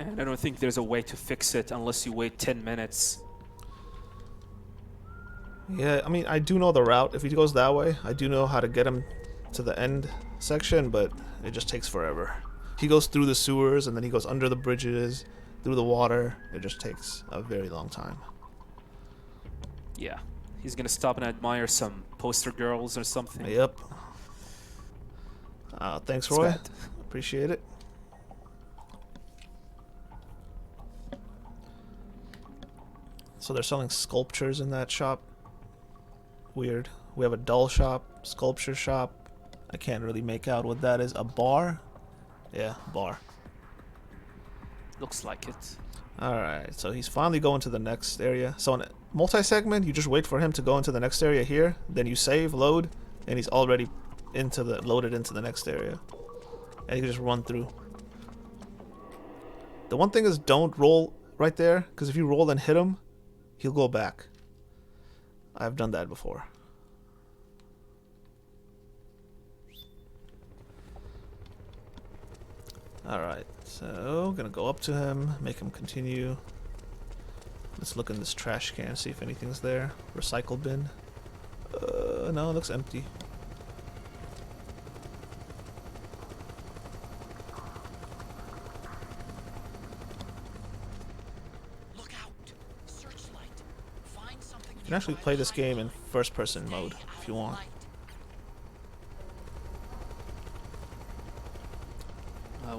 And I don't think there's a way to fix it unless you wait 10 minutes. Yeah, I mean, I do know the route. If he goes that way, I do know how to get him to the end section, but it just takes forever. He goes through the sewers, and then he goes under the bridges, through the water. It just takes a very long time. Yeah. He's gonna stop and admire some poster girls or something. Yep. Thanks, It's Roy. bad. Appreciate it. So they're selling sculptures in that shop. Weird. We have a doll shop, sculpture shop. I can't really make out what that is. A bar? Yeah, bar. Looks like it. Alright, so he's finally going to the next area. So in multi-segment, you just wait for him to go into the next area here. Then you save, load, and he's already loaded into the next area. And you can just run through. The one thing is, don't roll right there, because if you roll and hit him, he'll go back. I've done that before. Alright, so gonna go up to him, make him continue. Let's look in this trash can, see if anything's there. Recycle bin. No, it looks empty. Look out! Searchlight. Find something. You can actually play this game in first person mode if you want.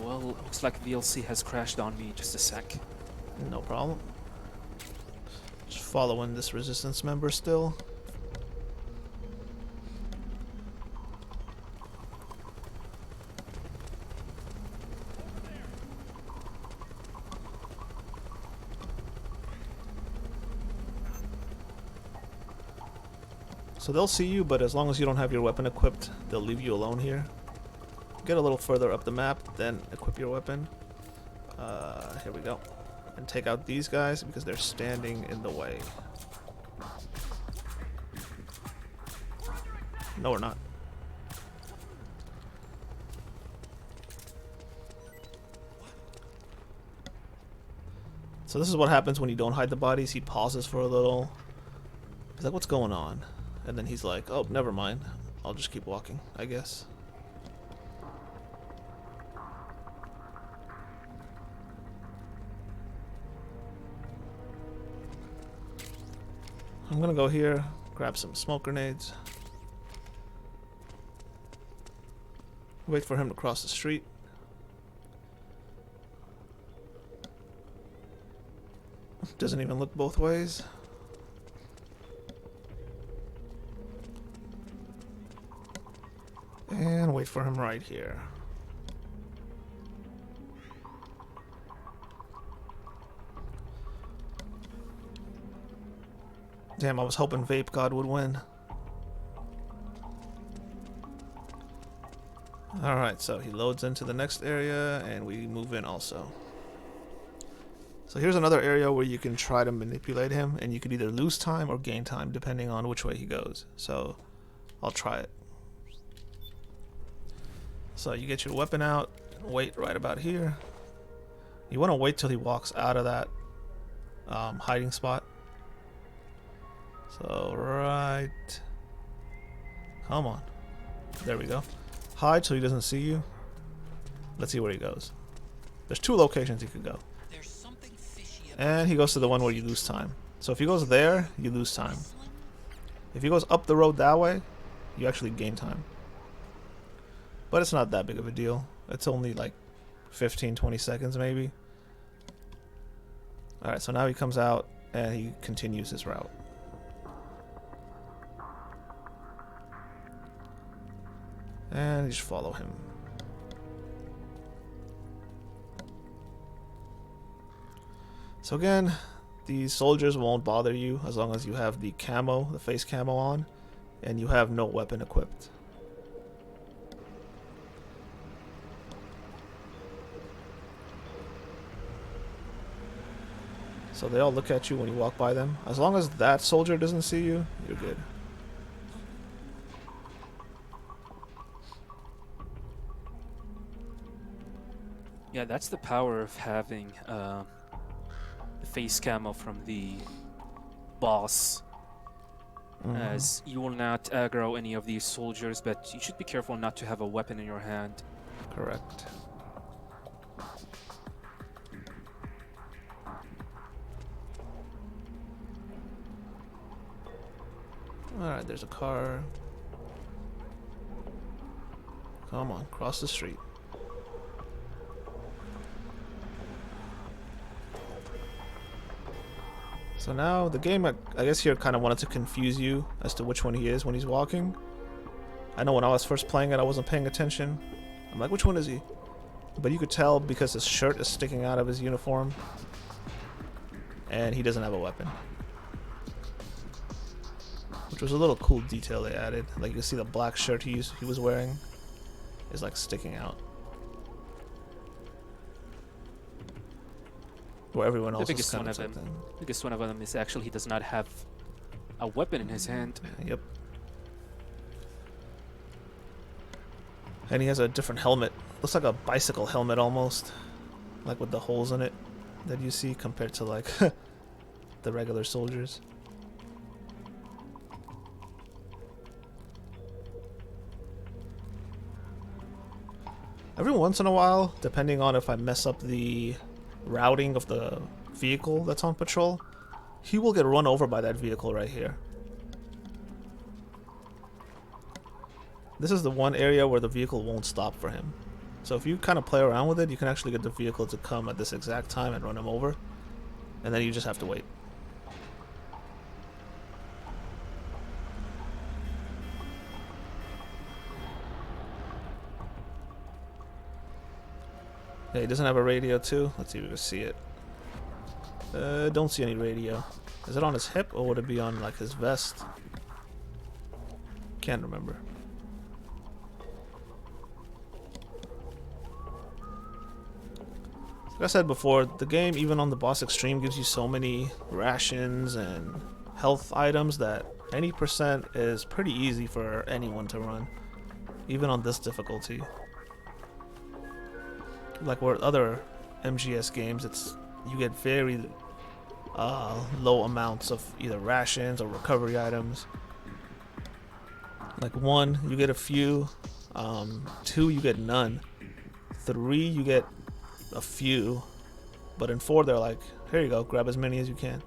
Well, looks like VLC has crashed on me. Just a sec. No problem. Just following this resistance member still. So they'll see you, but as long as you don't have your weapon equipped, they'll leave you alone here. Get a little further up the map, then equip your weapon. Here we go. And take out these guys because they're standing in the way. No, we're not. So this is what happens when you don't hide the bodies. He pauses for a little. He's like, what's going on? And then he's like, oh, never mind. I'll just keep walking, I guess. I'm gonna go here, grab some smoke grenades. Wait for him to cross the street. Doesn't even look both ways. And wait for him right here. Damn, I was hoping Vape God would win. Alright, so he loads into the next area and we move in also. So here's another area where you can try to manipulate him, and you could either lose time or gain time depending on which way he goes. So I'll try it. So you get your weapon out, wait right about here. You want to wait till he walks out of that hiding spot. So right, come on, there we go. Hide so he doesn't see you. Let's see where he goes. There's two locations he could go. There's something fishy And he goes to the one where you lose time. So if he goes there, you lose time. If he goes up the road that way, you actually gain time. But it's not that big of a deal. It's only like 15-20 seconds maybe. Alright, so now he comes out and he continues his route. And you just follow him. So again, these soldiers won't bother you as long as you have the camo, the face camo on, and you have no weapon equipped. So they all look at you when you walk by them. As long as that soldier doesn't see you, you're good. Yeah, that's the power of having the face camo from the boss. as you will not aggro any of these soldiers, but you should be careful not to have a weapon in your hand. Correct. Alright, there's a car. Come on, cross the street. So now the game, I guess here kind of wanted to confuse you as to which one he is when he's walking. I know when I was first playing it, I wasn't paying attention. I'm like, which one is he? But you could tell because his shirt is sticking out of his uniform. And he doesn't have a weapon. Which was a little cool detail they added. Like you can see the black shirt he was wearing is like sticking out. Where everyone else The is biggest kind one of of them. tucked in. Biggest one of them is actually he does not have a weapon in his hand. Yep. And he has a different helmet. Looks like a bicycle helmet almost. Like with the holes in it that you see compared to like the regular soldiers. Every once in a while, depending on if I mess up the routing of the vehicle that's on patrol, he will get run over by that vehicle right here. This is the one area where the vehicle won't stop for him. So if you kind of play around with it, you can actually get the vehicle to come at this exact time and run him over. And then you just have to wait. Yeah, he doesn't have a radio too. Let's see if we can see it. Don't see any radio. Is it on his hip or would it be on like his vest? Can't remember. Like I said before, the game, even on the boss extreme, gives you so many rations and health items that any percent is pretty easy for anyone to run, even on this difficulty. Like where other MGS games, you get very low amounts of either rations or recovery items. Like 1, you get a few. 2, you get none. 3, you get a few. But in 4, they're like, here you go, grab as many as you can.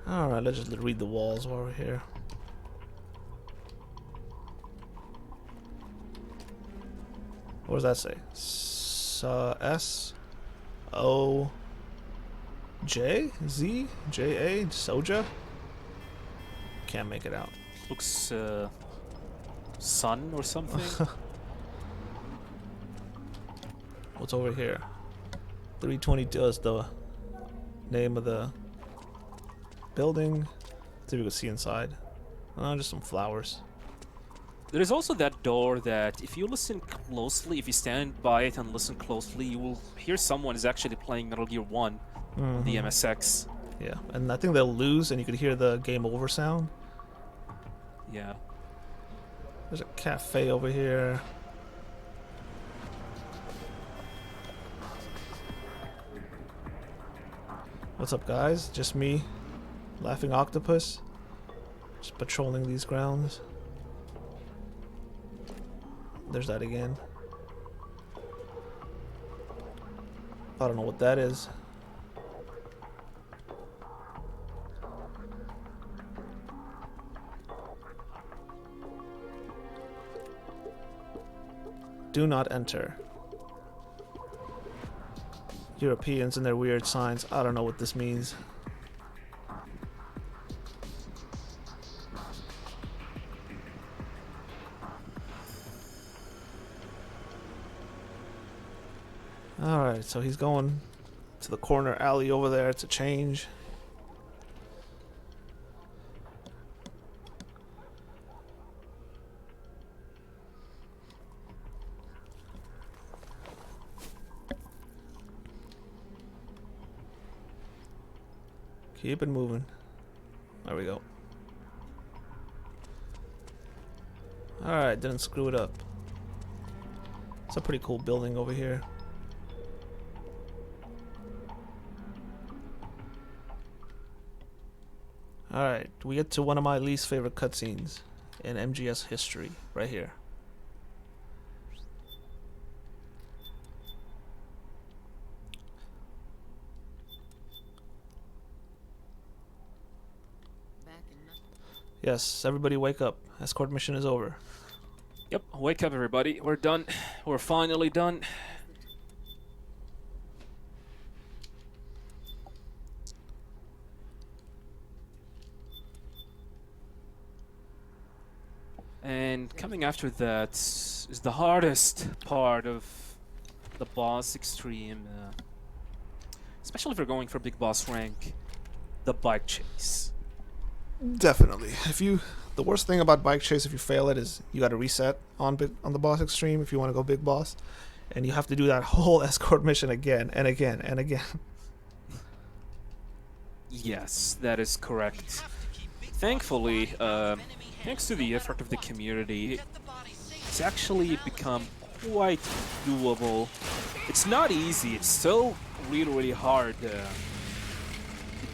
Alright, let's just read the walls while we're here. What does that say? S-O-J-Z-J-A? Soja? Can't make it out. Looks sun or something. What's over here? 322 is the name of the building. Let's see if we can see inside. Just some flowers. There is also that door that if you listen closely, if you stand by it and listen closely, you will hear someone is actually playing Metal Gear 1 on the MSX. Yeah, and I think they'll lose and you could hear the game over sound. Yeah. There's a cafe over here. What's up, guys? Just me, Laughing Octopus, just patrolling these grounds. There's that again. I don't know what that is. Do not enter. Europeans and their weird signs. I don't know what this means. Alright, so he's going to the corner alley over there to change. Keep it moving. There we go. Alright, didn't screw it up. It's a pretty cool building over here. Alright, we get to one of my least favorite cutscenes in MGS history, right here. Yes, everybody wake up. Escort mission is over. Yep, wake up everybody. We're done. We're finally done. And coming after that is the hardest part of the boss extreme. Especially if you're going for big boss rank, the bike chase. Definitely. The worst thing about bike chase if you fail it is you got to reset on the boss extreme if you want to go big boss, and you have to do that whole escort mission again and again and again. Yes, that is correct. Thankfully, thanks to the effort of the community, it's actually become quite doable. It's not easy. It's still really hard to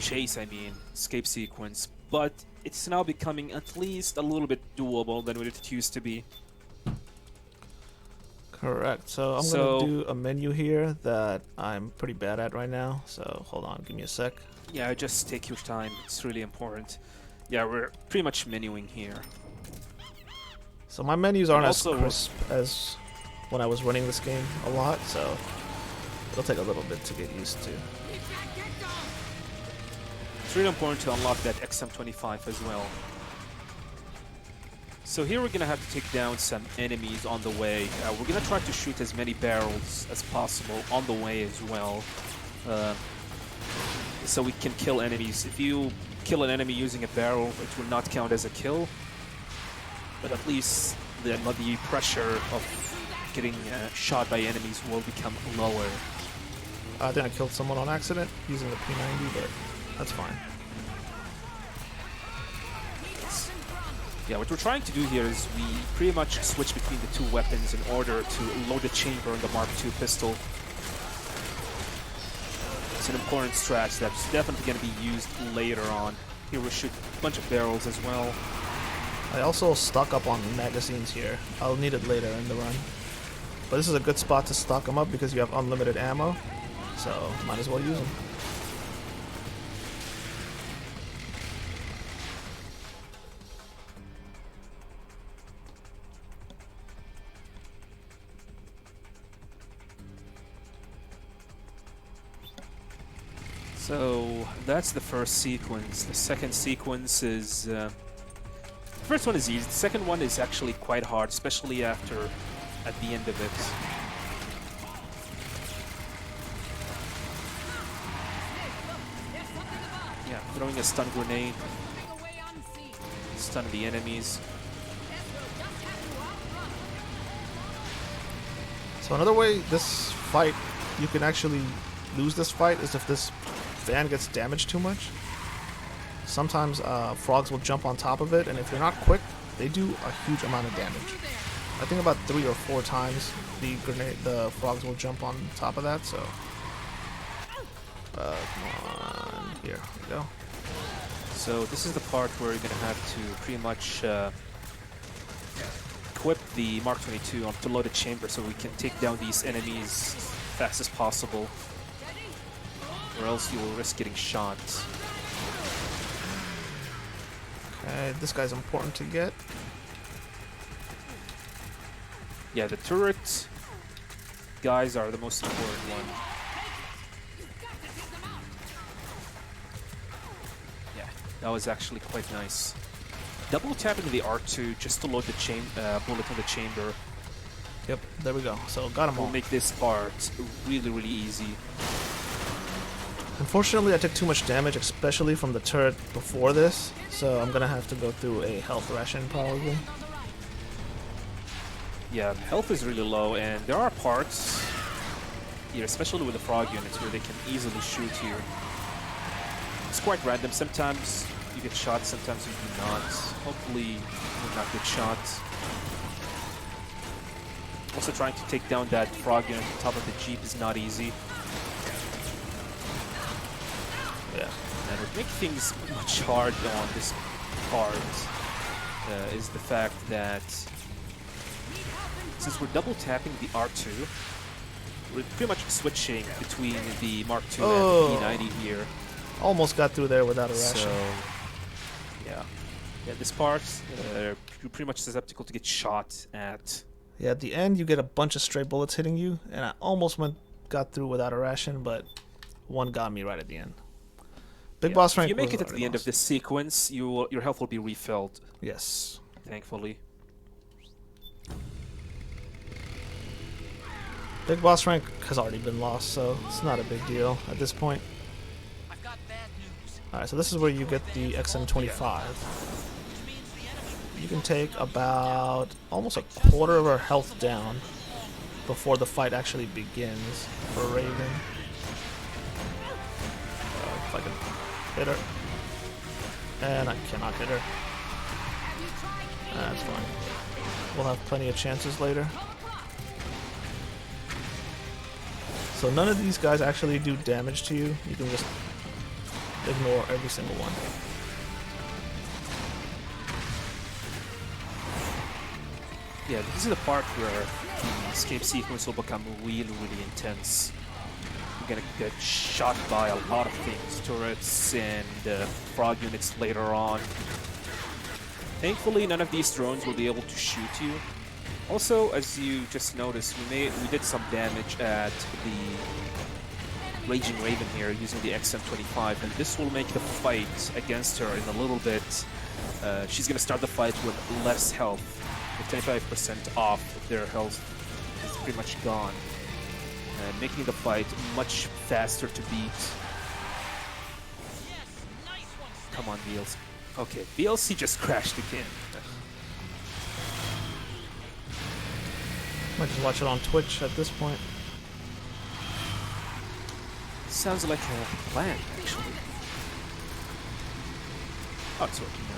chase. I mean, escape sequence. But it's now becoming at least a little bit doable than what it used to be. Correct. So I'm going to do a menu here that I'm pretty bad at right now. So hold on, give me a sec. Yeah, just take your time. It's really important. Yeah, we're pretty much menuing here. So my menus aren't as Also, crisp as when I was running this game a lot, so it'll take a little bit to get used to. It's really important to unlock that XM25 as well. So here we're gonna have to take down some enemies on the way. We're gonna try to shoot as many barrels as possible on the way as well, so we can kill enemies. If you kill an enemy using a barrel, it will not count as a kill, but at least the pressure of getting shot by enemies will become lower. I think I killed someone on accident using the P90, but that's fine. Yeah, what we're trying to do here is we pretty much switch between the two weapons in order to load the chamber in the Mark II pistol. It's an important strat that's definitely going to be used later on. Here we shoot a bunch of barrels as well. I also stock up on magazines here. I'll need it later in the run. But this is a good spot to stock them up because you have unlimited ammo, so might as well use them. So that's the first sequence. The second sequence is... the first one is easy. The second one is actually quite hard, especially at the end of it. Yeah, throwing a stun grenade. Stun the enemies. So another way this fight, you can actually lose this fight is if this fan gets damaged too much. Sometimes frogs will jump on top of it, and if you're not quick, they do a huge amount of damage. I think about 3 or 4 times the frogs will jump on top of that, so... come on, here we go. So this is the part where you're going to have to pretty much equip the Mark 22 onto the loaded chamber so we can take down these enemies as fast as possible, or else you will risk getting shot. Okay, this guy's important to get. Yeah, the turret guys are the most important one. Yeah, that was actually quite nice. Double tapping the R2 just to load the bullet in the chamber. Yep, there we go. So got him all. Will make this part really easy. Unfortunately, I took too much damage, especially from the turret before this, so I'm gonna have to go through a health ration probably. Yeah, health is really low, and there are parts here, especially with the frog units, where they can easily shoot you. It's quite random. Sometimes you get shot, sometimes you do not. Hopefully, you will not get shot. Also trying to take down that frog unit on top of the Jeep is not easy. Yeah. And what makes things much hard on this part is the fact that since we're double tapping the R2, we're pretty much switching between the Mark II and the P90 here. Almost got through there without a ration. So, yeah. Yeah, this part, you're pretty much susceptible to get shot at. Yeah, at the end you get a bunch of stray bullets hitting you, and I almost got through without a ration, but one got me right at the end. Big boss rank. If you make it was at the end of this sequence, your health will be refilled. Yes. Thankfully. Big boss rank has already been lost, so it's not a big deal at this point. I've got bad news. Alright, so this is where you get the XM25. You can take about almost a quarter of her health down before the fight actually begins for Raven. If I can hit her. And I cannot hit her. That's fine. We'll have plenty of chances later. So none of these guys actually do damage to you. You can just ignore every single one. Yeah, this is the part where the escape sequence will become really, really intense. You're gonna get shot by a lot of things, turrets and frog units later on. Thankfully, none of these drones will be able to shoot you. Also, as you just noticed, we did some damage at the Raging Raven here using the XM25, and this will make the fight against her in a little bit. She's gonna start the fight with less health, with 25% off of their health is pretty much gone, and making the fight much faster to beat. Come on, VLC. Okay, VLC just crashed again. Might just watch it on Twitch at this point. Sounds like a plan, actually. Oh, it's working now.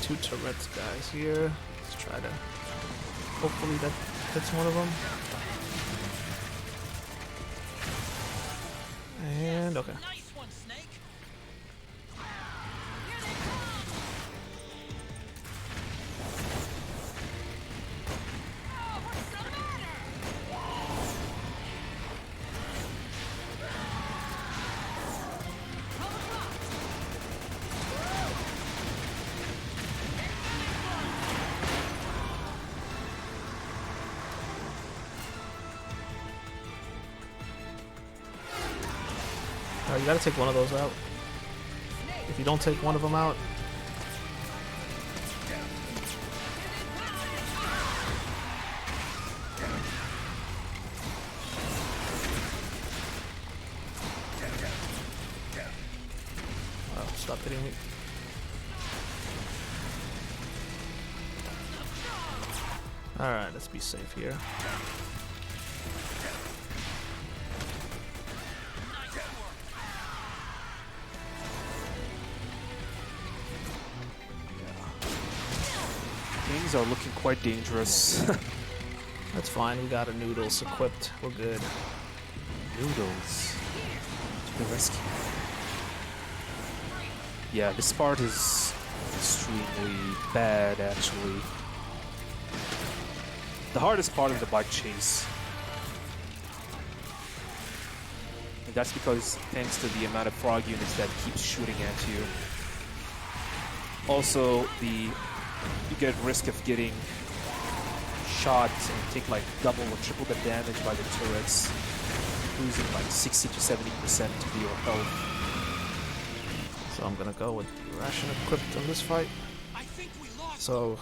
Two turrets guys here. Let's try to hopefully that hits one of them. And okay. You gotta take one of those out. If you don't take one of them out, oh, stop hitting me. Alright, let's be safe here. Things are looking quite dangerous. That's fine, we got a Noodles equipped. We're good. Noodles to the rescue. Yeah, this part is extremely bad, actually. The hardest part of the bike chase. And that's because thanks to the amount of frog units that keeps shooting at you. Also, you get risk of getting shot and take like double or triple the damage by the turrets, losing like 60 to 70% of your health. So I'm gonna go with the ration equipped on this fight. So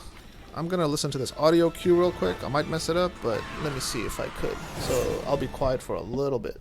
I'm gonna listen to this audio cue real quick. I might mess it up, but let me see if I could. So I'll be quiet for a little bit.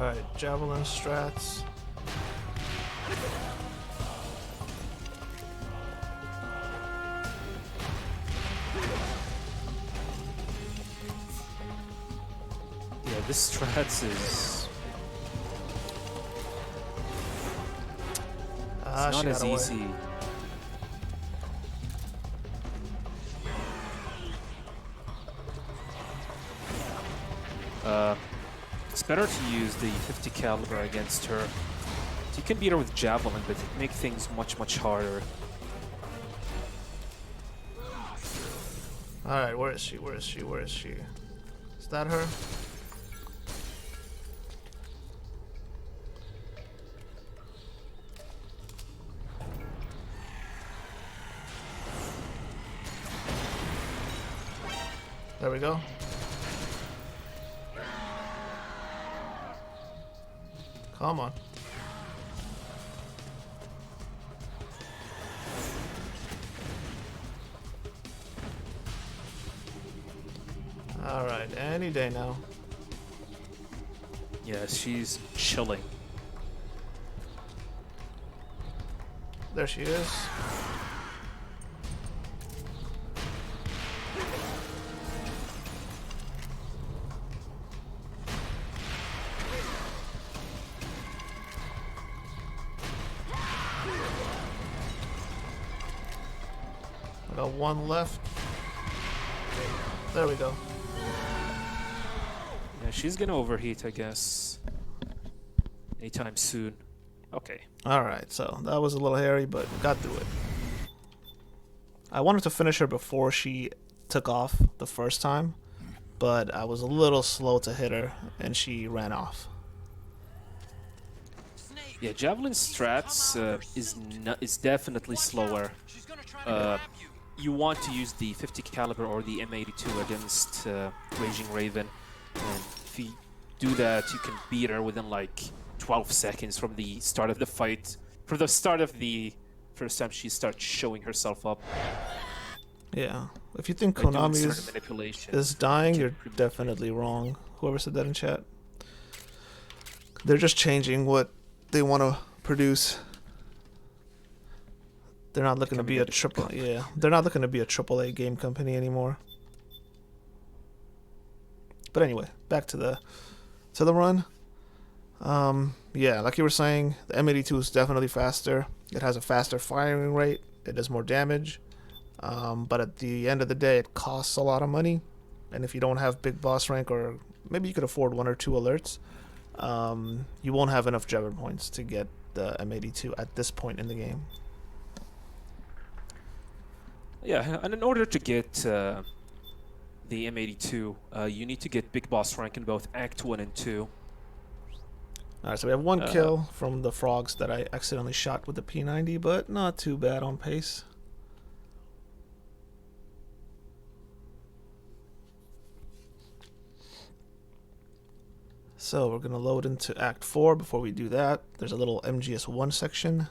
Alright, Javelin strats. Yeah, this strats is Ah, not she as got away. easy. It's better to use the 50 caliber against her. You can beat her with javelin, but it makes things much harder. Alright, where is she? Where is she? Where is she? Is that her? There we go. Come on. Alright, any day now. Yeah, she's chilling. There she is. I got one left. There we go. Yeah, she's gonna overheat, I guess. Anytime soon. Okay. Alright, so that was a little hairy, but got through it. I wanted to finish her before she took off the first time, but I was a little slow to hit her, and she ran off. Snake, Yeah, javelin strats is definitely slower. she's gonna try to grab you. You want to use the 50 caliber or the M82 against Raging Raven, and if you do that, you can beat her within like 12 seconds from the start of the fight. For the start of the first time she starts showing herself up. Yeah. If you think By doing Konami certain manipulation. is dying, can you're prevent definitely wrong. Whoever said that in chat. They're just changing what they want to produce. They're not looking to Becoming be a a different triple. Yeah, they're not looking to be a AAA game company anymore. But anyway, back to the run. Yeah, like you were saying, the M82 is definitely faster. It has a faster firing rate. It does more damage. But at the end of the day, it costs a lot of money. And if you don't have big boss rank, or maybe you could afford 1 or 2 alerts, you won't have enough Jabber points to get the M82 at this point in the game. Yeah, and in order to get the M82, you need to get big boss rank in both Act 1 and 2. Alright, so we have 1 kill from the frogs that I accidentally shot with the P90, but not too bad on pace. So we're going to load into Act 4. Before we do that, there's a little MGS1 section.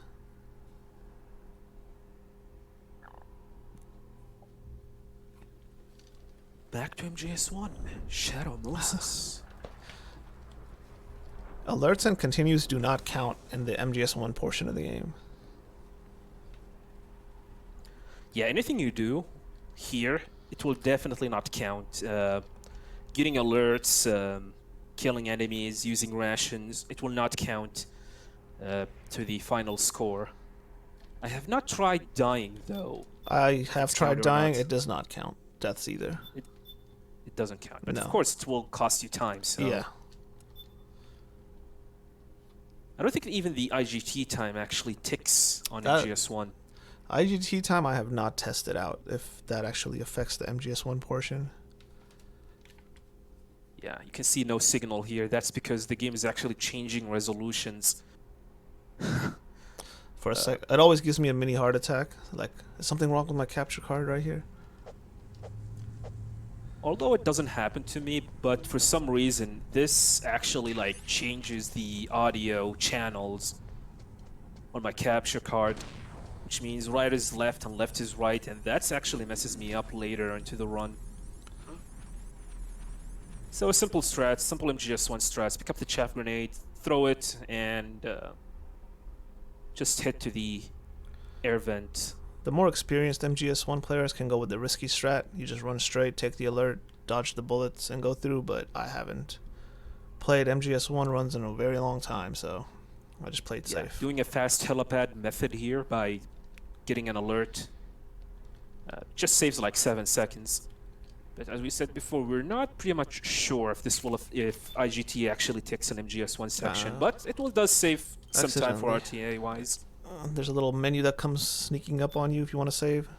Back to MGS1, Shadow Moses. Alerts and continues do not count in the MGS1 portion of the game. Yeah, anything you do here, it will definitely not count. Getting alerts, killing enemies, using rations, it will not count to the final score. I have not tried dying, though. I have It's tried counted or dying. not? It does not count deaths either. It doesn't count. But No. of course, it will cost you time, so... Yeah. I don't think even the IGT time actually ticks on That- MGS1. IGT time I have not tested out if that actually affects the MGS1 portion. Yeah, you can see no signal here. That's because the game is actually changing resolutions. For a sec, it always gives me a mini heart attack. Like, is something wrong with my capture card right here? Although it doesn't happen to me, but for some reason, this actually like changes the audio channels on my capture card, which means right is left and left is right, and that's actually messes me up later into the run. So a simple strat, simple MGS1 strats. Pick up the chaff grenade, throw it, and just hit to the air vent. The more experienced MGS1 players can go with the risky strat. You just run straight, take the alert, dodge the bullets, and go through, but I haven't played MGS1 runs in a very long time, so I just played safe. Doing a fast helipad method here by getting an alert just saves like 7 seconds. But as we said before, we're not pretty much sure if this will, if IGT actually takes an MGS1 section, but it will does save some time for RTA wise. There's a little menu that comes sneaking up on you if you want to save.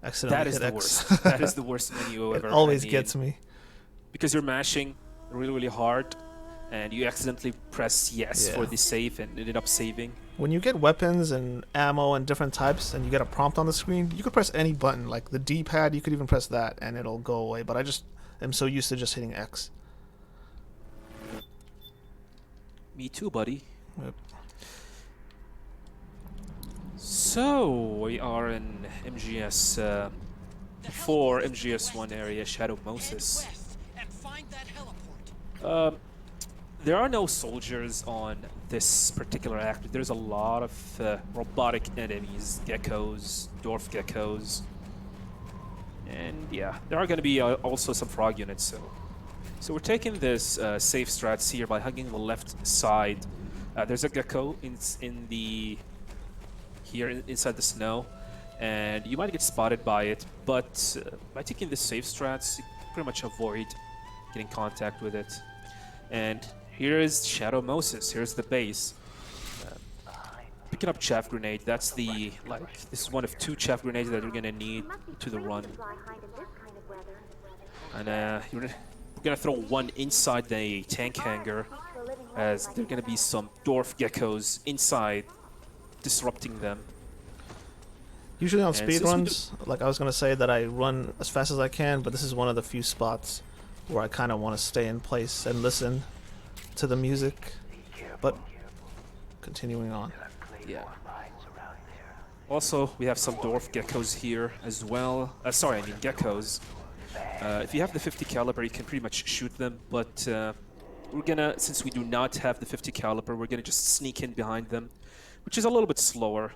Accidentally That is hit the X. worst. That is the worst menu ever. It always I mean, gets me. because you're mashing really hard, and you accidentally press yes for the save and ended up saving. When you get weapons and ammo and different types and you get a prompt on the screen, you could press any button, like the D-pad, you could even press that and it'll go away, but I just am so used to just hitting X. Me too, buddy. Yep. So, we are in MGS 4, MGS1 area, Shadow Moses. West and find that heliport. There are no soldiers on this particular act. There's a lot of robotic enemies, geckos, dwarf geckos. And yeah, there are going to be also some frog units. So we're taking this safe strats here by hugging the left side. There's a gecko inside the snow, and you might get spotted by it, but by taking the safe strats, you pretty much avoid getting contact with it. And here is Shadow Moses. Here's the base. Picking up chaff grenade. That's the this is one of 2 chaff grenades that you're gonna need to the run. And we're gonna throw one inside the tank hangar, as there are gonna be some dwarf geckos inside, disrupting them. Usually on And speed since we runs, like I was going to say that I run as fast as I can, but this is one of the few spots where I kind of want to stay in place and listen to the music. But continuing on. Yeah. Also, we have some dwarf geckos here as well. Sorry, I mean geckos. If you have the 50 caliber, you can pretty much shoot them, but we're gonna, since we do not have the 50 caliber, we're gonna just sneak in behind them, which is a little bit slower.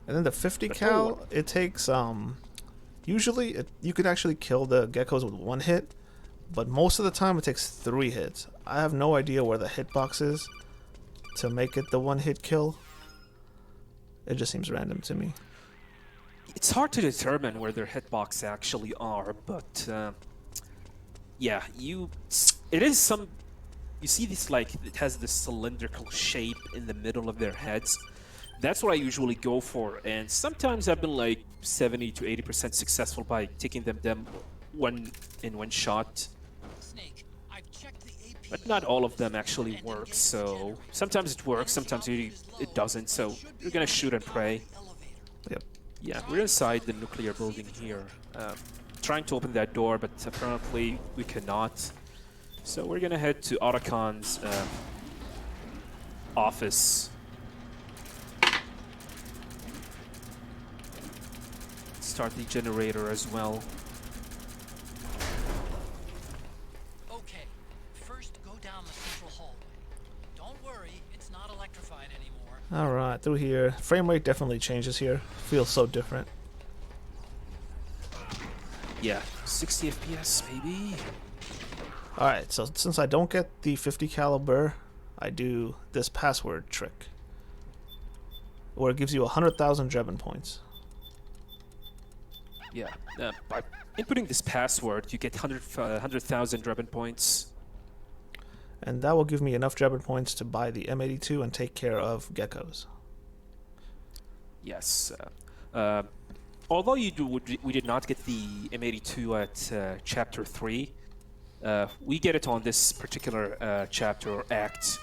And then the 50 cal, it takes usually you could actually kill the geckos with 1 hit, but most of the time it takes 3 hits. I have no idea where the hitbox is to make it the 1-hit kill. It just seems random to me. It's hard to determine where their hitbox actually are, but yeah, it is some. You see this, like, it has this cylindrical shape in the middle of their heads. That's what I usually go for, and sometimes I've been like 70 to 80% successful by taking them one shot. Snake, I've checked the AP. But not all of them actually work, so sometimes it works, sometimes it doesn't, so you're gonna shoot and pray. Yep. Yeah, we're inside the nuclear building here. Trying to open that door, but apparently we cannot. So we're gonna head to Arakan's office. Start the generator as well. Okay, first go down the central hallway. Don't worry, it's not electrified anymore. Alright, through here. Frame rate definitely changes here. Feels so different. Yeah, 60 FPS, baby. Alright, so since I don't get the 50 caliber, I do this password trick, where it gives you 100,000 Drebin points. Yeah, by inputting this password, you get 100,000 Drebin points. And that will give me enough Drebin points to buy the M82 and take care of geckos. Yes. Although we did not get the M82 at Chapter 3, we get it on this particular chapter or act.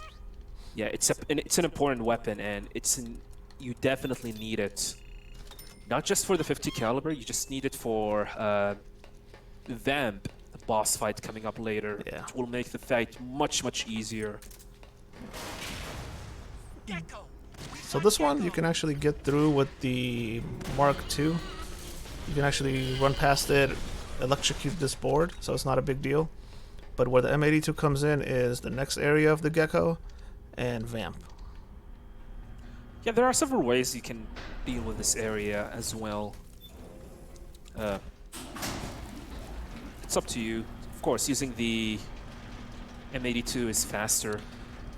Yeah, it's an important weapon, and you definitely need it. Not just for the 50 caliber, you just need it for Vamp, the boss fight coming up later, Yeah. which will make the fight much, much easier. Gecko! So this one you can actually get through with the Mark II. You can actually run past it, electrocute this board, so it's not a big deal. But where the M82 comes in is the next area of the gecko and Vamp. Yeah, there are several ways you can deal with this area as well. It's up to you. Of course, using the M82 is faster.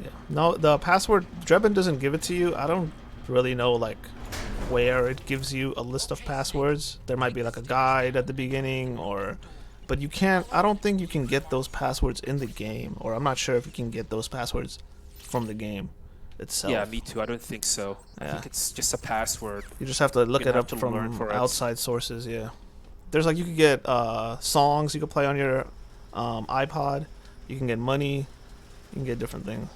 Yeah. No, the password, Drebin doesn't give it to you. I don't really know, like, where it gives you a list of passwords. There might be, like, a guide at the beginning, or... But you can't... I don't think you can get those passwords in the game, or I'm not sure if you can get those passwords from the game itself. Yeah, me too. I don't think so. I Yeah. think it's just a password. You just have to look You're it gonna up have to learn from for it. outside sources, yeah. There's, like, you can get songs you can play on your iPod. You can get money. You can get different things.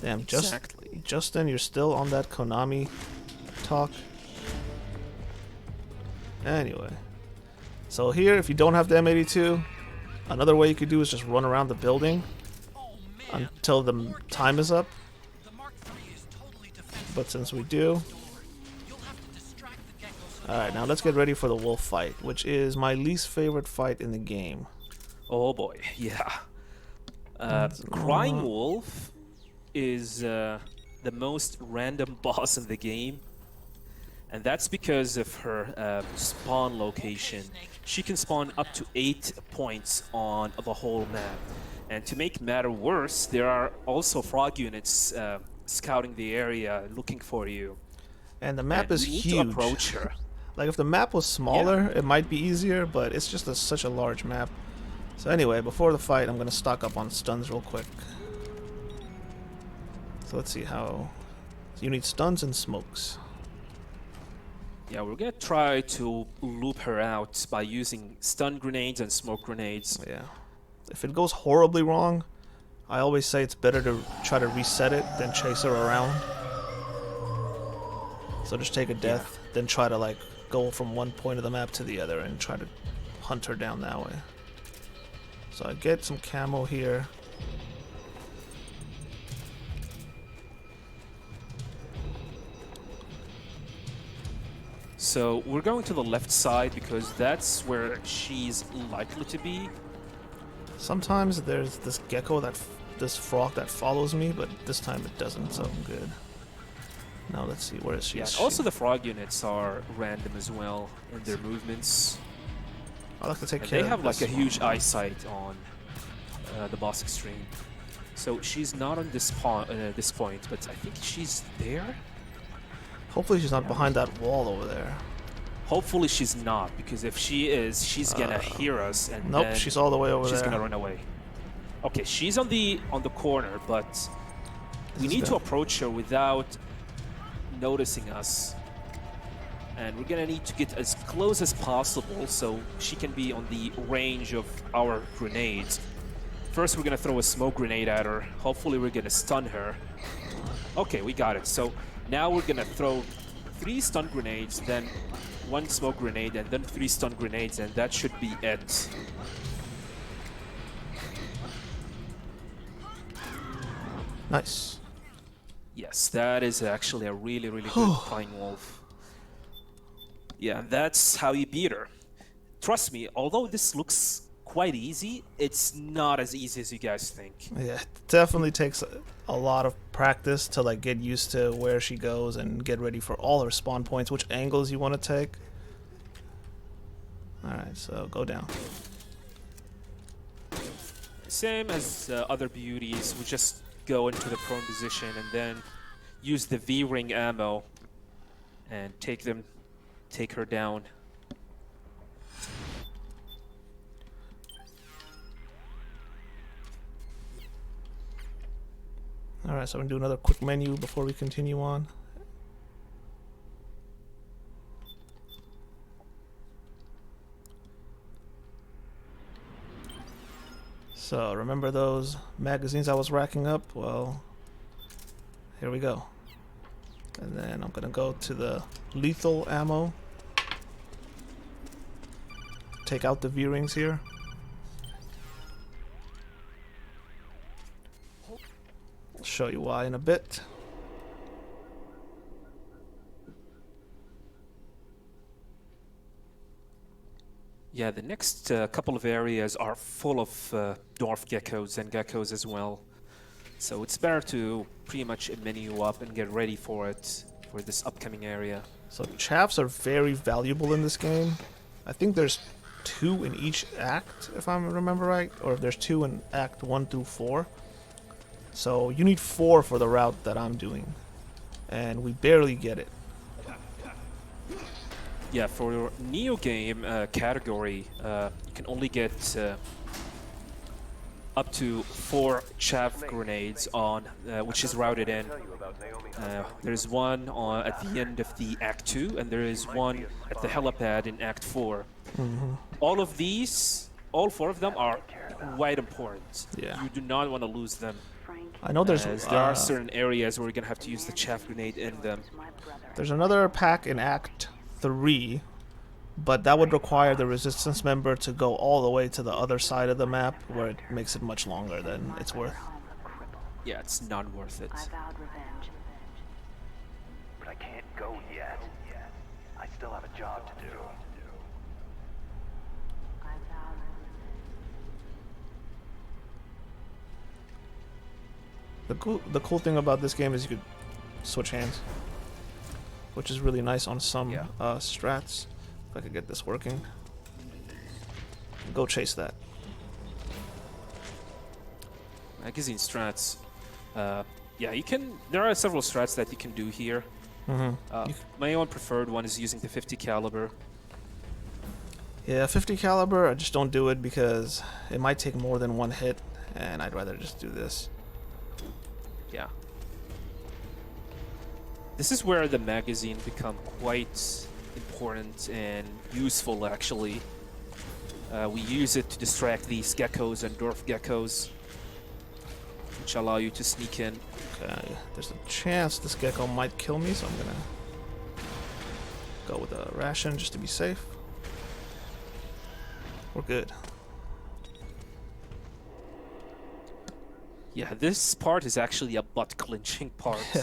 Damn, Exactly. Justin, you're still on that Konami talk. Anyway. So here, if you don't have the M82, another way you could do is just run around the building Oh man, until the time is up. the Mark III is totally defensive. But since we do... You'll have to distract the geckos. Alright, now let's get ready for the wolf fight, which is my least favorite fight in the game. Oh boy, yeah. Crying Wolf is the most random boss in the game. And that's because of her spawn location. She can spawn up to 8 points on the whole map. And to make matter worse, there are also frog units scouting the area, looking for you. And the map And is you need huge. to approach her. Like, if the map was smaller, it might be easier, but it's just such a large map. So anyway, before the fight, I'm going to stock up on stuns real quick. So let's see how... So you need stuns and smokes. Yeah, we're gonna try to loop her out by using stun grenades and smoke grenades. Yeah. If it goes horribly wrong, I always say it's better to try to reset it than chase her around. So just take a death, then try to, like, go from one point of the map to the other and try to hunt her down that way. So I get some camo here. So we're going to the left side because that's where she's likely to be. Sometimes there's this gecko this frog that follows me, but this time it doesn't, so I'm good. Now let's see, where is she? Yeah, Is and also she- the frog units are random as well in their movements. I like to take And care they of have like a this huge one. eyesight on the boss extreme. So she's not on this, this point, but I think she's there. Hopefully she's not behind that wall over there. Hopefully she's not, because if she is, she's gonna hear us and Nope, then she's all the way over she's there. gonna run away. Okay, she's on the corner, but we is need to good. approach her without noticing us. And we're gonna need to get as close as possible so she can be on the range of our grenades. First, we're gonna throw a smoke grenade at her. Hopefully, we're gonna stun her. Okay, we got it. So now we're gonna throw 3 stun grenades, then 1 smoke grenade, and then 3 stun grenades, and that should be it. Nice. Yes, that is actually a really, really good Crying Wolf. Yeah, and that's how you beat her. Trust me, although this looks quite easy, it's not as easy as you guys think. Yeah, it definitely takes a lot of practice to, like, get used to where she goes and get ready for all her spawn points, which angles you want to take. Alright, so go down. Same as other beauties, we just go into the prone position and then use the V-ring ammo and take her down. Alright, so I'm going to do another quick menu before we continue on. So, remember those magazines I was racking up? Well, here we go. And then I'm going to go to the lethal ammo. Take out the V-rings here. I'll show you why in a bit. Yeah, the next couple of areas are full of dwarf geckos and geckos as well. So it's better to pretty much menu up and get ready for it, for this upcoming area. So chaffs are very valuable in this game. I think there's 2 in each act, if I remember right, or if there's 2 in act 1 through 4. So you need 4 for the route that I'm doing, and we barely get it. Yeah, for your Neo game category, you can only get up to 4 chaff grenades on, which is routed in. There's one at the end of the Act 2, and there is one at the helipad in Act 4. All of these, all 4 of them are quite important. Yeah. You do not want to lose them. I know there's As there are certain areas where you're going to have to use the chaff grenade in them. there's another pack in Act 3, but that would require the resistance member to go all the way to the other side of the map, where it makes it much longer than it's worth. Yeah, it's not worth it. But I can't go yet. I still have a job to do. The cool thing about this game is you could switch hands, which is really nice on some strats. If I could get this working. Go chase that. Magazine strats. Yeah, you can. There are several strats that you can do here. My own preferred one is using the 50 caliber. Yeah, 50 caliber, I just don't do it because it might take more than 1 hit, and I'd rather just do this. Yeah. This is where the magazine become quite important and useful, actually. We use it to distract these geckos and dwarf geckos, which allow you to sneak in. Okay, there's a chance this gecko might kill me, so I'm gonna go with a ration just to be safe. We're good. Yeah, this part is actually a butt-clenching part. Yeah.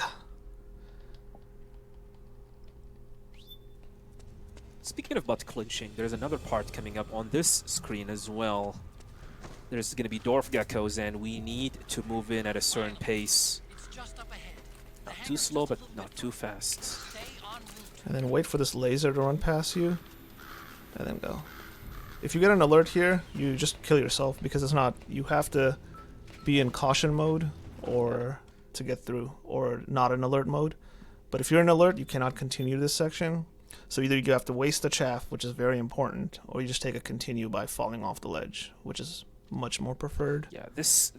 Speaking of butt-clenching, there's another part coming up on this screen as well. There's going to be dwarf geckos, and we need to move in at a certain pace. It's just up ahead. Not too slow, but not too fast. Stay en route. And then wait for this laser to run past you, and then go. If you get an alert here, you just kill yourself, because it's not... You have to be in caution mode or to get through, or not in alert mode. But if you're in alert, you cannot continue this section. So either you have to waste the chaff, which is very important, or you just take a continue by falling off the ledge, which is much more preferred. Yeah, this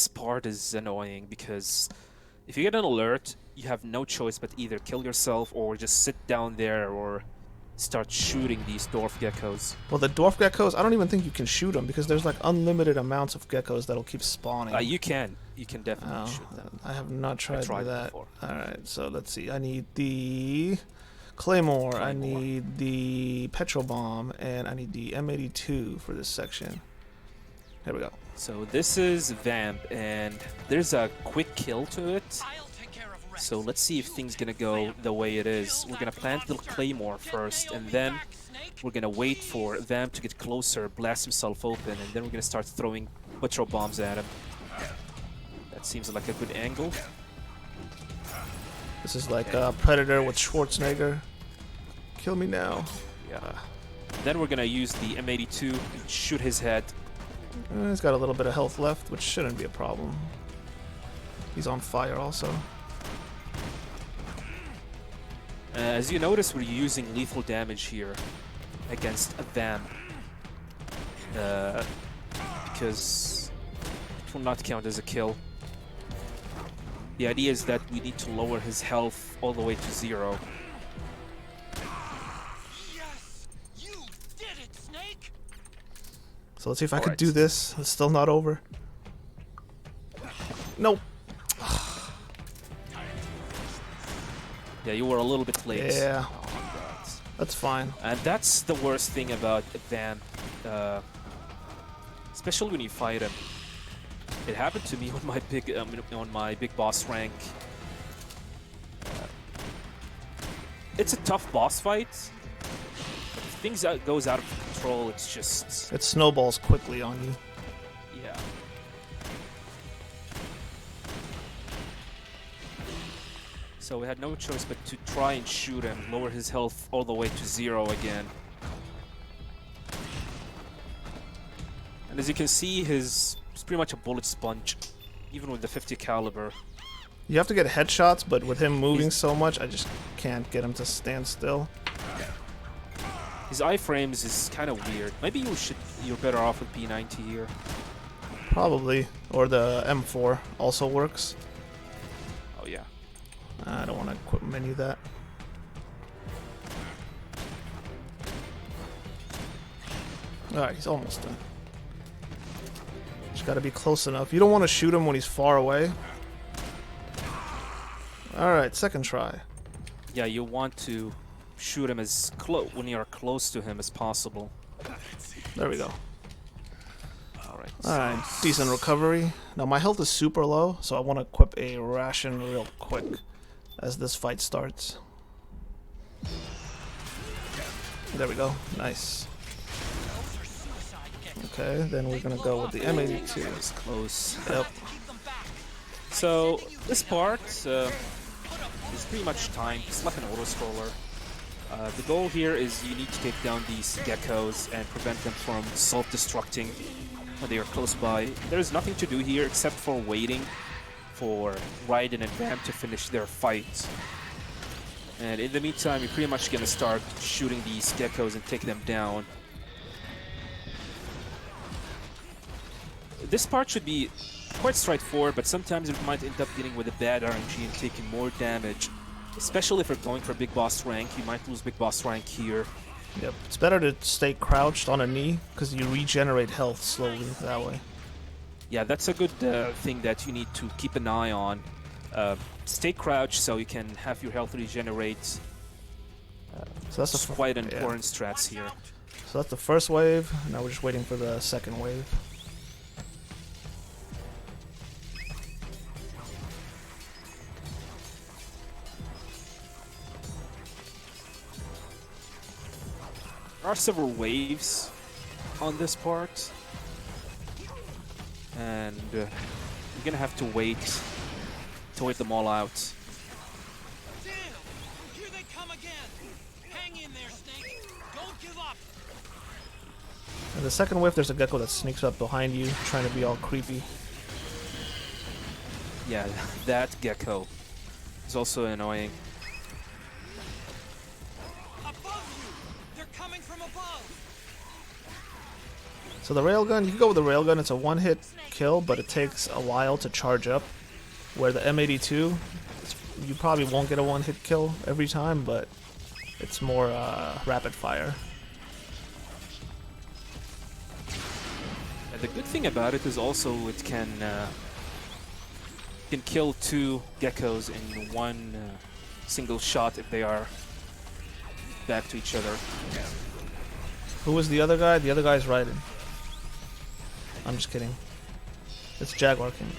part is annoying because if you get an alert, you have no choice but either kill yourself or just sit down there or start shooting these dwarf geckos. Well, the dwarf geckos, I don't even think you can shoot them because there's like unlimited amounts of geckos that'll keep spawning. You can definitely shoot them. I have not tried that. before. Alright, so let's see. I need the Claymore, I need the Petro Bomb, and I need the M82 for this section. Here we go. So this is Vamp, and there's a quick kill to it. I'll take care of Rex. So let's see if things gonna go the way it is. We're gonna plant the Claymore first, and then we're gonna wait for Vamp to get closer, blast himself open, and then we're gonna start throwing Petro Bombs at him. That seems like a good angle. This is like Predator with Schwarzenegger. Kill me now. Yeah. Then we're gonna use the M82 and shoot his head. He's got a little bit of health left, which shouldn't be a problem. He's on fire also. As you notice, we're using lethal damage here against a Vamp. Because it will not count as a kill. The idea is that we need to lower his health all the way to 0. Yes! You did it, Snake! So let's see if I could Alright. do this. It's still not over. Nope. Yeah, you were a little bit late. Yeah. on that. That's fine. And that's the worst thing about Vamp. Especially when you fight him. It happened to me on my big boss rank. It's a tough boss fight. If things goes out of control, it's just... It snowballs quickly on you. yeah. So we had no choice but to try and shoot him, lower his health all the way to 0 again. And as you can see, he's pretty much a bullet sponge, even with the 50 caliber. You have to get headshots, but with him moving so much, I just can't get him to stand still. His iframes is kind of weird. Maybe you're better off with P90 here. Probably. Or the M4 also works. Oh yeah. I don't want to quick menu that. Alright, he's almost done. Just gotta be close enough. You don't want to shoot him when he's far away. Alright, second try. Yeah, you want to shoot him as close when you're close to him as possible. There we go. Alright. Alright, decent recovery. Now my health is super low, so I want to equip a ration real quick as this fight starts. There we go. Nice. Okay, then we're gonna go with the M82. It's close. Yep. So this part is pretty much timed. It's like an auto-scroller. The goal here is you need to take down these geckos and prevent them from self-destructing when they are close by. There's nothing to do here except for waiting for Raiden and Bam to finish their fight. And in the meantime, you're pretty much gonna start shooting these geckos and take them down. This part should be quite straightforward, but sometimes it might end up dealing with a bad RNG and taking more damage. Especially if you're going for big boss rank, you might lose big boss rank here. Yep. It's better to stay crouched on a knee because you regenerate health slowly that way. Yeah, that's a good thing that you need to keep an eye on. Stay crouched so you can have your health regenerate. So that's It's the quite important strats here. So that's the first wave. Now we're just waiting for the second wave. There are several waves on this part, and you're gonna have to wait them all out. Damn! Here they come again! Hang in there, Snake! Don't give up! In the second wave, there's a gecko that sneaks up behind you, trying to be all creepy. Yeah, that gecko is also annoying. So the railgun, you can go with the railgun. It's a one-hit kill, but it takes a while to charge up. Where the M82, you probably won't get a one-hit kill every time, but it's more rapid fire. And the good thing about it is also it can kill 2 geckos in one single shot if they are back to each other. Who was the other guy? The other guy's Raiden. I'm just kidding. It's Jaguar King.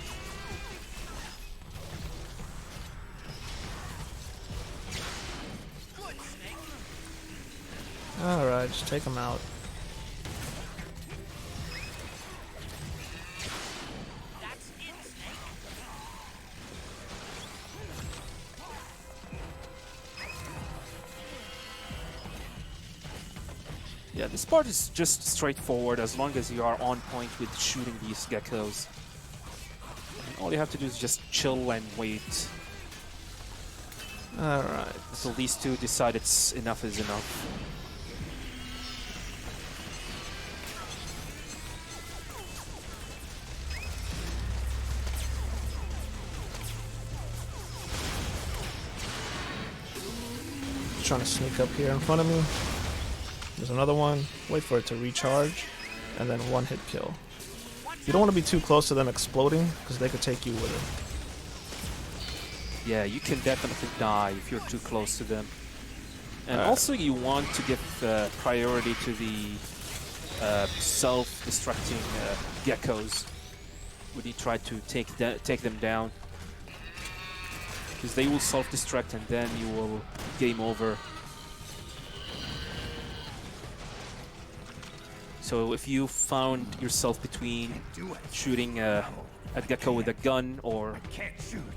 Alright, just take him out. Yeah, this part is just straightforward as long as you are on point with shooting these geckos. And all you have to do is just chill and wait Alright. until these two decide it's enough is enough. Trying to sneak up here in front of me. There's another one. Wait for it to recharge, and then one-hit kill. You don't want to be too close to them exploding, because they could take you with it. Yeah, you can definitely die if you're too close to them. And also you want to give priority to the self-destructing geckos when you try to take them down. Because they will self-destruct and then you will game over. So if you found yourself between shooting a gecko with a gun or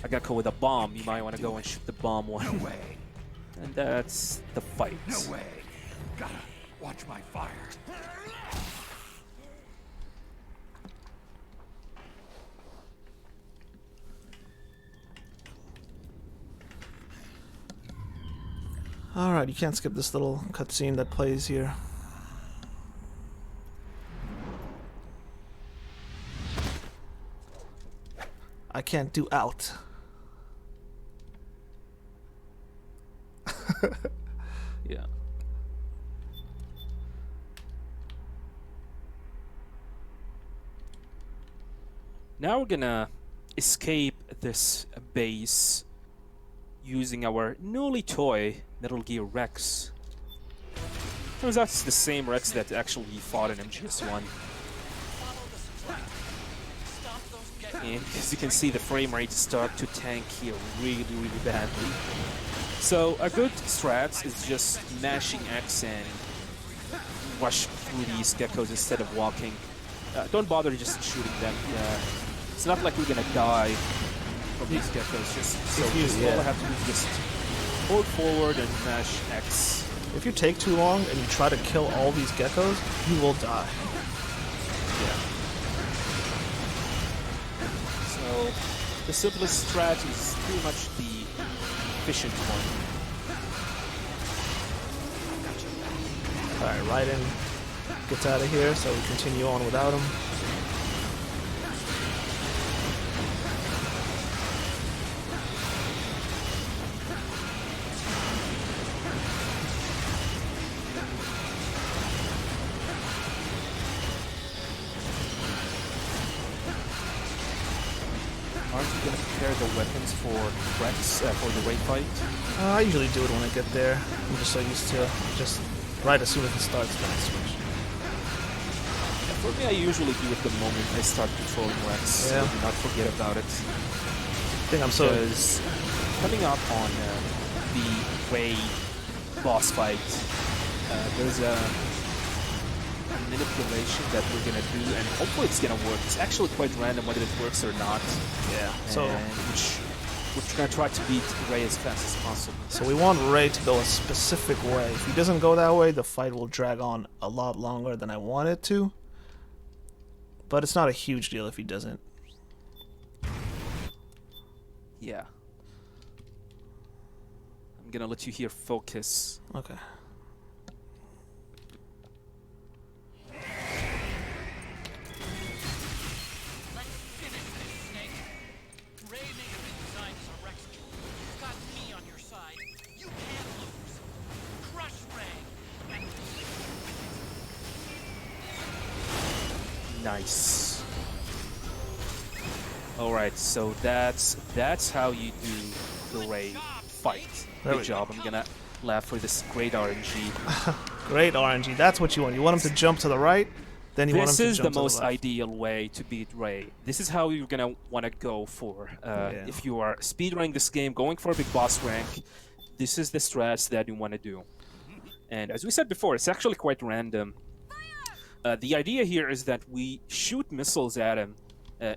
a gecko with a bomb, you might want to go and shoot the bomb one. No way. And that's the fight. No way. Gotta watch my fire. Alright, you can't skip this little cutscene that plays here. I can't do out. Yeah. Now we're gonna escape this base using our newly toy Metal Gear Rex. Turns out it's the same Rex that actually fought in MGS1. And as you can see, the frame rate start to tank here really badly. So a good strat is just mashing X and rush through these geckos instead of walking. Don't bother just shooting them. It's not like you're gonna die from these geckos. All I have to do is just hold forward and mash X. If you take too long and you try to kill all these geckos, you will die. Yeah. So the simplest strat is pretty much the efficient one. Alright, Raiden gets out of here, so we continue on without him. Aren't you gonna prepare the weapons for Rex for the raid fight? I usually do it when I get there. I'm just so used to just right as soon as it starts, then I switch. Yeah, for me, I usually do it the moment I start controlling Rex. Yeah. So do not forget about it. I think I'm so. Because coming up on the raid boss fight, there's a manipulation that we're gonna do, and hopefully it's gonna work. It's actually quite random whether it works or not. Yeah. So. And we're gonna try to beat Ray as fast as possible. So we want Ray to go a specific way. If he doesn't go that way, the fight will drag on a lot longer than I want it to. But it's not a huge deal if he doesn't. Yeah. I'm gonna let you here focus. Okay. Let's finish this, Snake. Ray may have been designed as a Rex tool. You've got me on your side. You can't lose. Crush Ray and Nice. Alright, so that's how you do the Ray fight. There we Good job. I'm gonna laugh for this great RNG. Great RNG. That's what you want. You want him to jump to the right, then you want him This to is jump the to the most left. ideal way to beat Ray. This is how you're gonna want to go for. If you are speedrunning this game, going for a big boss rank, this is the strats that you want to do. And as we said before, it's actually quite random. The idea here is that we shoot missiles at him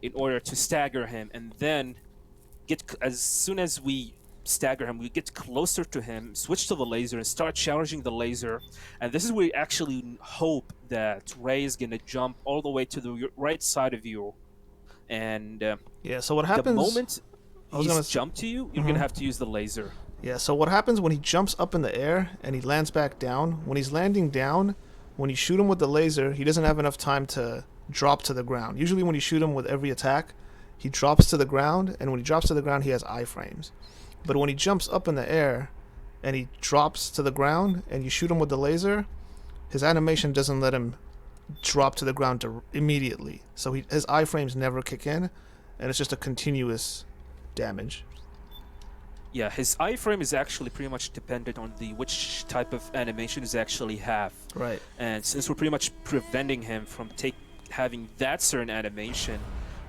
in order to stagger him, and then as soon as we stagger him, we get closer to him, switch to the laser, and start charging the laser. And this is where we actually hope that Ray is gonna jump all the way to the right side of you. And Yeah, so what happens... the moment was he's gonna jumped to you, you're gonna have to use the laser. Yeah, so what happens when he jumps up in the air and he lands back down? When he's landing down, when you shoot him with the laser, he doesn't have enough time to drop to the ground. Usually when you shoot him with every attack, he drops to the ground, and when he drops to the ground, he has iframes. But when he jumps up in the air and he drops to the ground and you shoot him with the laser, his animation doesn't let him drop to the ground immediately. So his iframes never kick in, and it's just a continuous damage. Yeah, his iframe is actually pretty much dependent on which type of animation he actually have. Right. And since we're pretty much preventing him from having that certain animation,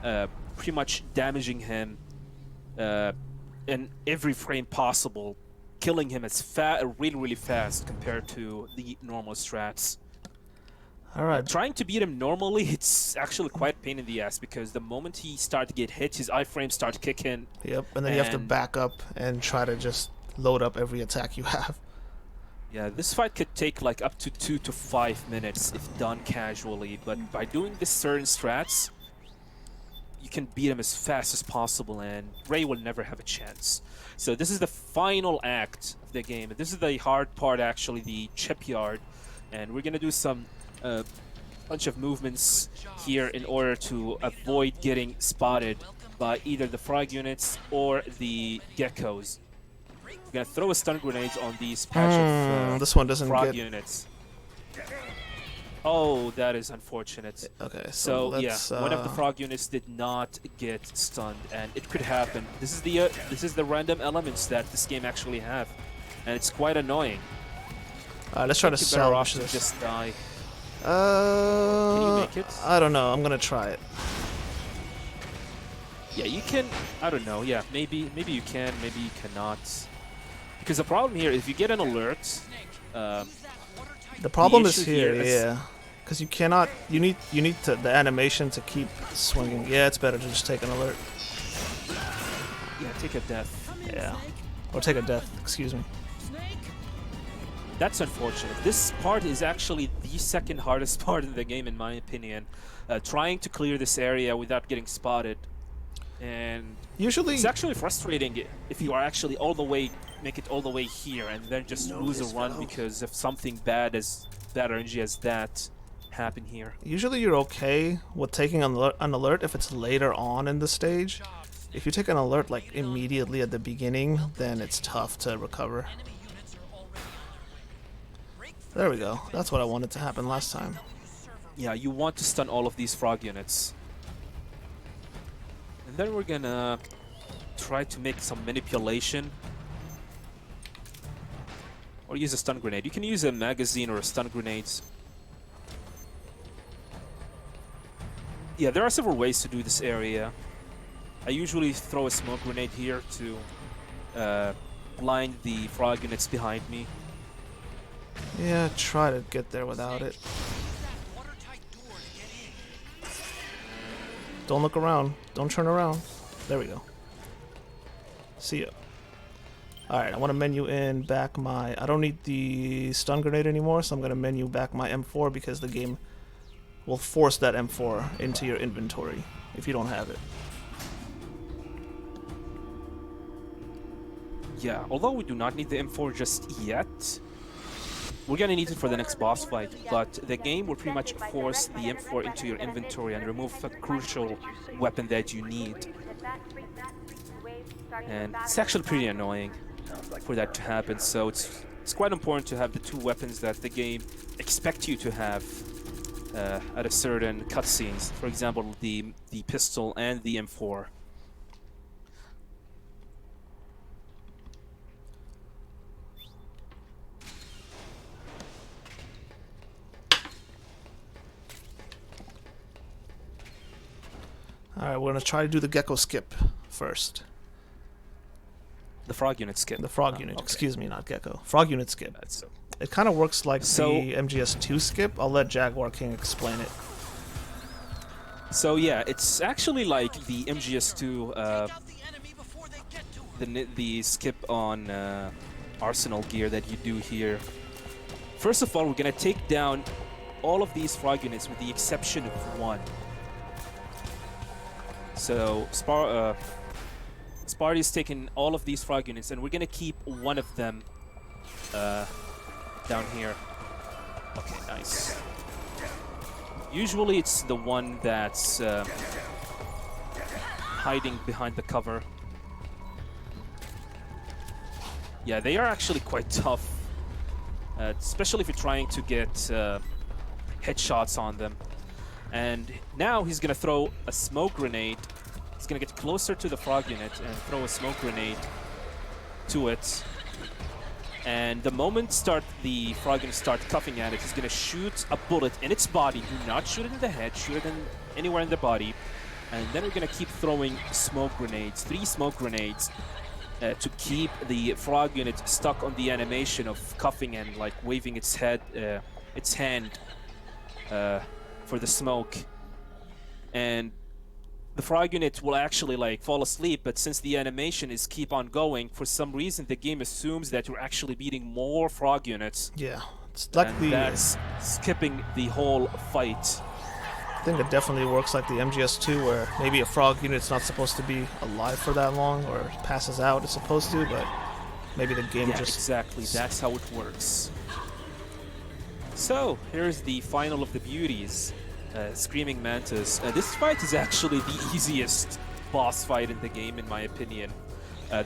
pretty much damaging him in every frame possible, killing him as really fast compared to the normal strats. All right. Trying to beat him normally, it's actually quite a pain in the ass because the moment he starts to get hit, his iframes start kicking. Yep, and then you have to And- back up and try to just load up every attack you have. Yeah, this fight could take like up to 2 to 5 minutes if done casually, but by doing this certain strats, you can beat him as fast as possible and Ray will never have a chance. So this is the final act of the game. This is the hard part actually, the chip yard, and we're gonna do some bunch of movements here in order to avoid getting spotted by either the frog units or the geckos. We're gonna throw a stun grenades on these patch of This one doesn't frog get... units. Oh, that is unfortunate. Okay, So let's, yeah, one of the frog units did not get stunned, and it could happen. This is the random elements that this game actually have, and it's quite annoying. let's try to You're better off salvage to this. just die. Can you make it? I don't know. I'm gonna try it. Yeah, you can. I don't know. Yeah, maybe you can, maybe you cannot. Because the problem here, if you get an alert, The problem is issue here, here is- yeah, because you cannot. You need the animation to keep swinging. Yeah, it's better to just take an alert. yeah, take a death. Yeah, or take a death. Excuse me. That's unfortunate. This part is actually the second hardest part in the game, in my opinion. Trying to clear this area without getting spotted, and Usually, it's actually frustrating if you are actually make it all the way here and then just lose a run because of something bad as that RNG as that happen here. usually you're okay with taking an alert if it's later on in the stage. If you take an alert like immediately at the beginning, then it's tough to recover. Enemy units are already on their way. There we go. That's what I wanted to happen last time. Yeah, you want to stun all of these frog units. And then we're gonna try to make some manipulation. Or use a stun grenade. You can use a magazine or a stun grenades. Yeah, there are several ways to do this area. I usually throw a smoke grenade here to blind the frog units behind me. Yeah, try to get there without it. Watertight door to get in. Don't look around. Don't turn around. There we go. See ya. Alright, I want to menu in back my... I don't need the stun grenade anymore, so I'm going to menu back my M4 because the game will force that M4 into your inventory if you don't have it. Yeah, although we do not need the M4 just yet, we're gonna need it for the next boss fight, but the game will pretty much force the M4 into your inventory and remove a crucial weapon that you need. And it's actually pretty annoying for that to happen, so it's quite important to have the two weapons that the game expects you to have at a certain cutscenes. For example, the pistol and the M4. Alright, we're going to try to do the gecko skip first. The frog unit skip. The frog Oh, unit, okay. excuse me, not gecko. Frog unit skip. That's so. It kind of works like So- the MGS2 skip. I'll let Jaguar King explain it. So yeah, it's actually like the MGS2, Take out the enemy before they get to him. the skip on Arsenal gear that you do here. First of all, we're gonna take down all of these frog units with the exception of one. So Sparty's taken all of these frog units, and we're gonna keep one of them down here. Okay, nice. Usually it's the one that's hiding behind the cover. Yeah, they are actually quite tough, especially if you're trying to get headshots on them. And now he's gonna throw a smoke grenade. He's gonna get closer to the frog unit and throw a smoke grenade to it. And the moment the frog unit start cuffing at it, he's gonna shoot a bullet in its body. Do not shoot it in the head, shoot it in anywhere in the body. And then we're gonna keep throwing smoke grenades, 3 smoke grenades, to keep the frog unit stuck on the animation of cuffing and like waving its head, its hand for the smoke, and the frog unit will actually like fall asleep. But since the animation is keep on going, for some reason the game assumes that you're actually beating more frog units. Yeah, it's like And that's skipping the whole fight. I think it definitely works like the MGS2, where maybe a frog unit's not supposed to be alive for that long, or passes out. It's supposed to, but maybe the game Yeah, just exactly. That's how it works. So here's the final of the beauties, Screaming Mantis. This fight is actually the easiest boss fight in the game, in my opinion.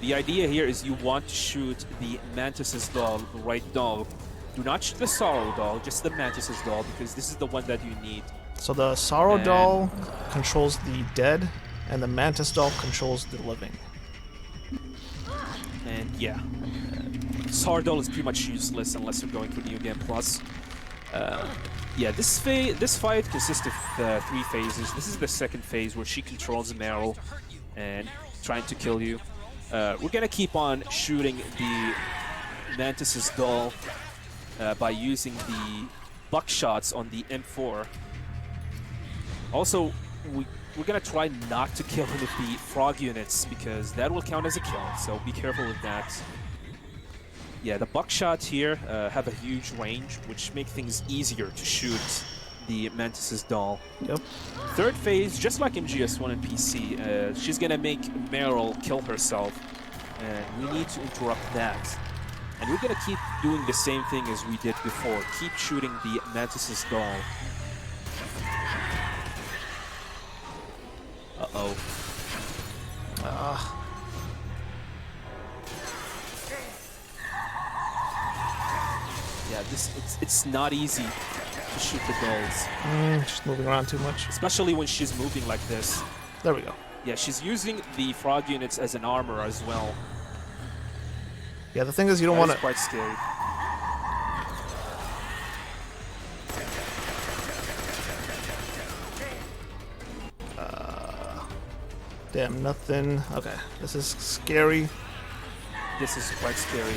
The idea here is you want to shoot the Mantis's doll, the right doll. Do not shoot the Sorrow doll, just the Mantis's doll, because this is the one that you need. So the Sorrow doll controls the dead, and the Mantis doll controls the living. And yeah, Sorrow doll is pretty much useless unless you're going for New Game Plus. Yeah, this fight consists of 3 phases. This is the second phase where she controls Meryl and trying to kill you. We're gonna keep on shooting the Mantis's doll by using the buckshots on the M4. Also, we're gonna try not to kill him with the frog units, because that will count as a kill, so be careful with that. Yeah, the buckshots here have a huge range, which make things easier to shoot the Mantis's doll. Yep. Third phase, just like in GS1 and PC, she's gonna make Meryl kill herself, and we need to interrupt that. And we're gonna keep doing the same thing as we did before, keep shooting the Mantis's doll. Uh-oh. Yeah, it's not easy to shoot the dolls. She's moving around too much. Especially when she's moving like this. There we go. Yeah, she's using the frog units as an armor as well. Yeah, the thing is you don't That want is to... quite scary. Damn, nothing. Okay, this is scary. This is quite scary.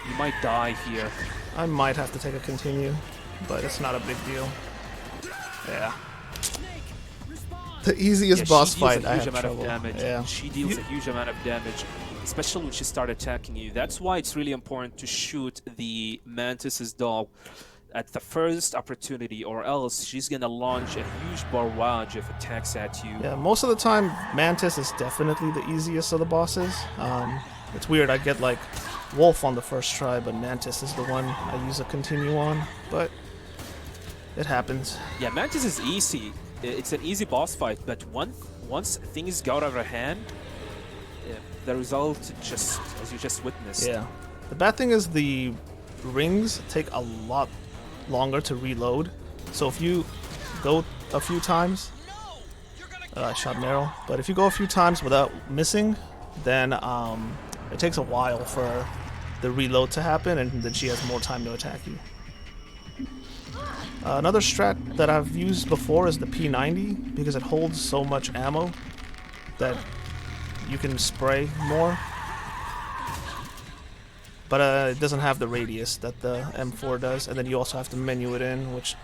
You might die here. I might have to take a continue, but it's not a big deal. Yeah. The easiest boss fight, I have trouble. Yeah. She deals a huge amount of damage, especially when she starts attacking you. That's why it's really important to shoot the Mantis's doll at the first opportunity, or else she's gonna launch a huge barrage of attacks at you. Yeah, most of the time, Mantis is definitely the easiest of the bosses. It's weird, I get like Wolf on the first try, but Mantis is the one I use a continue on, but it happens. Yeah, Mantis is easy. It's an easy boss fight, but once things got out of hand, the result just, as you just witnessed. Yeah. The bad thing is the rings take a lot longer to reload, so if you go a few times, I shot Meryl, but if you go a few times without missing, then it takes a while for the reload to happen, and then she has more time to attack you. Another strat that I've used before is the P90, because it holds so much ammo that you can spray more. But it doesn't have the radius that the M4 does, and then you also have to menu it in, which...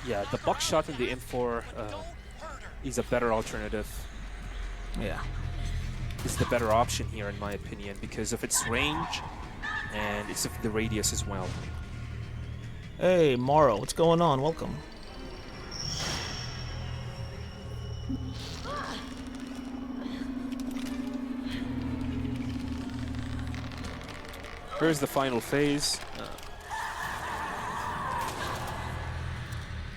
Yeah, the buckshot in the M4 is a better alternative. Yeah. It's the better option here, in my opinion, because of its range and it's of the radius as well. Hey, Morrow, what's going on? Welcome. Here's the final phase.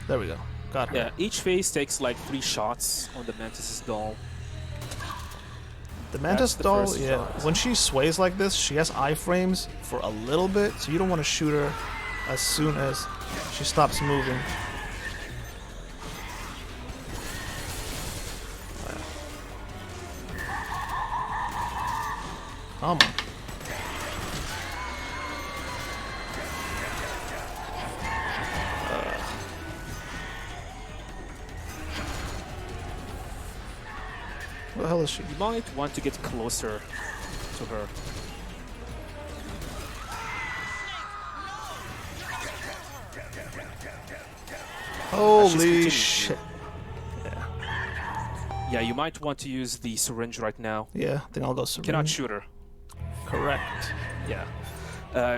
There we go. Got her. Yeah, each phase takes like 3 shots on the Mantis's doll. The Mantis the doll, first yeah, shot. when she sways like this, she has iframes for a little bit, so you don't want to shoot her as soon as she stops moving. Come on. Where the hell is she? You might want to get closer to her. Holy continuing shit. Yeah, you might want to use the syringe right now. Yeah, I think I'll go syringe. Cannot shoot her. Correct. Yeah.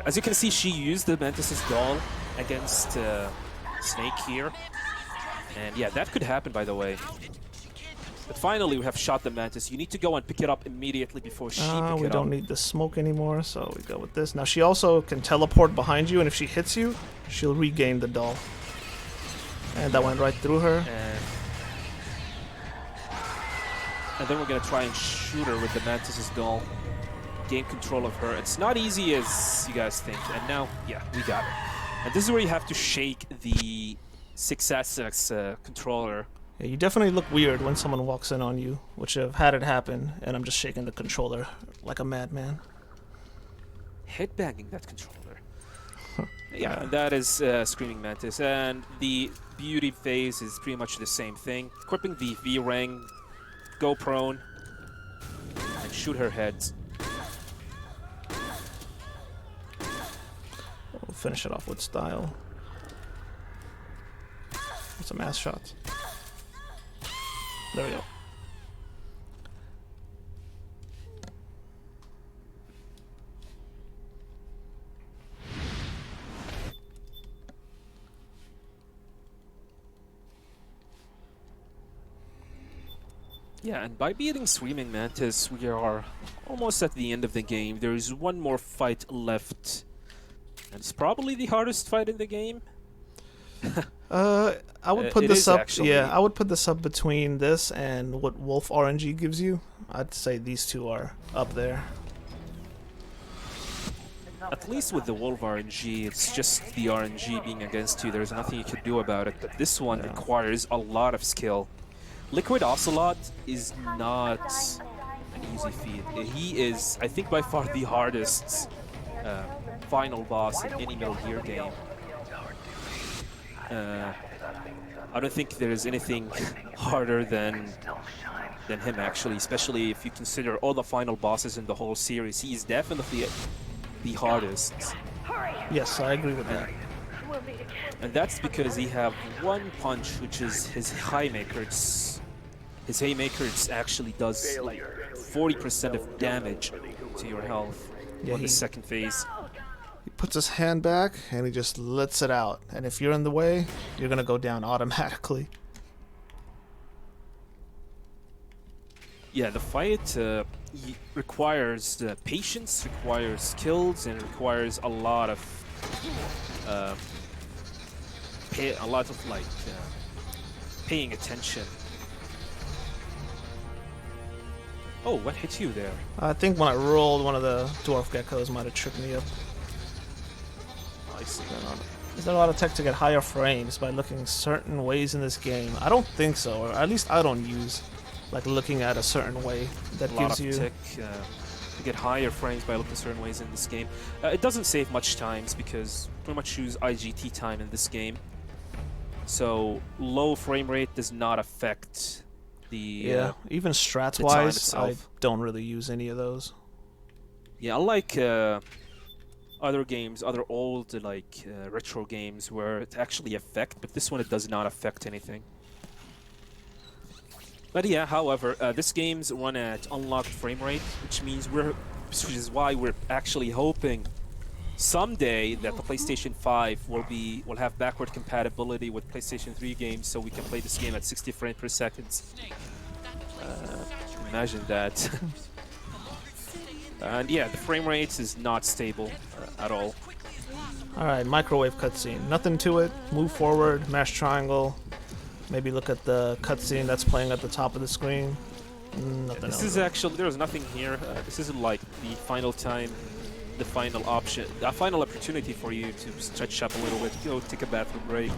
As you can see, she used the Mantis's doll against Snake here. And yeah, that could happen, by the way. But finally, we have shot the Mantis. You need to go and pick it up immediately before she pick it up. We don't need the smoke anymore, so we go with this. Now, she also can teleport behind you, and if she hits you, she'll regain the doll. And that went right through her. And then we're going to try and shoot her with the Mantis's doll. Gain control of her. It's not easy as you guys think. And now, yeah, we got it. And this is where you have to shake the 6S controller. Yeah, you definitely look weird when someone walks in on you, which I've had it happen, and I'm just shaking the controller like a madman. Headbanging that controller. Yeah, and that is Screaming Mantis. And the beauty phase is pretty much the same thing. Equipping the V-Ring, go prone, and shoot her heads. We'll finish it off with style. Some ass shots. There we go. Yeah, and by beating Screaming Mantis, we are almost at the end of the game. There is one more fight left. And it's probably the hardest fight in the game. I would put It this is up. actually. Yeah, I would put this up between this and what Wolf RNG gives you. I'd say these two are up there. At least with the Wolf RNG, it's just the RNG being against you. There's nothing you can do about it. But this one requires a lot of skill. Liquid Ocelot is not an easy feat. He is, I think, by far the hardest final boss in any Metal Gear game. I don't think there is anything harder than him, actually, especially if you consider all the final bosses in the whole series. He is definitely the hardest. Yes, I agree with that. And that's because he have one punch, which is his Haymakers. His Haymakers actually does like 40% of damage to your health on the second phase. He puts his hand back and he just lets it out. And if you're in the way, you're gonna go down automatically. Yeah, the fight requires patience, requires skills, and requires a lot of paying attention. Oh, what hit you there? I think when I rolled, one of the dwarf geckos might have tripped me up. I see. Is there a lot of tech to get higher frames by looking certain ways in this game? I don't think so, or at least I don't use like looking at a certain way that A lot gives of you. tech to get higher frames by looking certain ways in this game. It doesn't save much times because you pretty much use IGT time in this game. So low frame rate does not affect the even strats the time wise, I itself. don't really use any of those. Yeah, unlike other games, other old like retro games where it actually affect, but this one it does not affect anything. But yeah, however, this game's run at unlocked frame rate, which is why we're actually hoping someday that the PlayStation 5 will have backward compatibility with PlayStation 3 games, so we can play this game at 60 frames per second. Imagine that. And yeah, the frame rate is not stable at all. Alright, microwave cutscene. Nothing to it. Move forward, mash triangle. Maybe look at the cutscene that's playing at the top of the screen. Nothing else. This is actually, there's nothing here. This isn't like the final time, the final option, a final opportunity for you to stretch up a little bit, go take a bathroom break.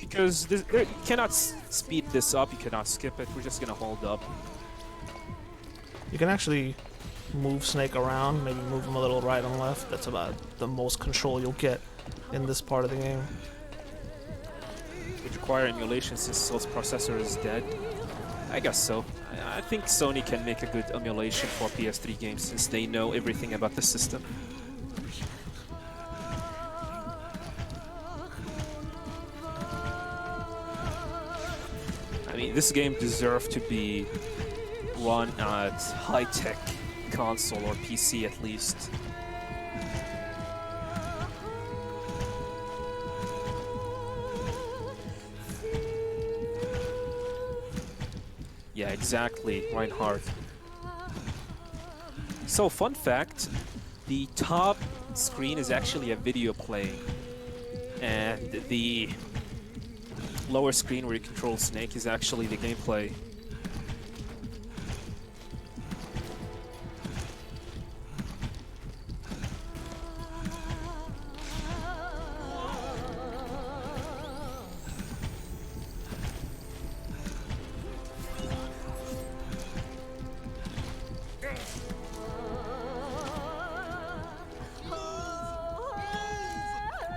Because you cannot speed this up, you cannot skip it, we're just gonna hold up. You can actually move Snake around, maybe move him a little right and left. That's about the most control you'll get in this part of the game. Would require emulation since Soul's processor is dead. I guess so. I think Sony can make a good emulation for PS3 games since they know everything about the system. I mean, this game deserved to be run at high-tech console or PC at least. Yeah, exactly, Reinhardt. So, fun fact, the top screen is actually a video playing, and the lower screen where you control Snake is actually the gameplay.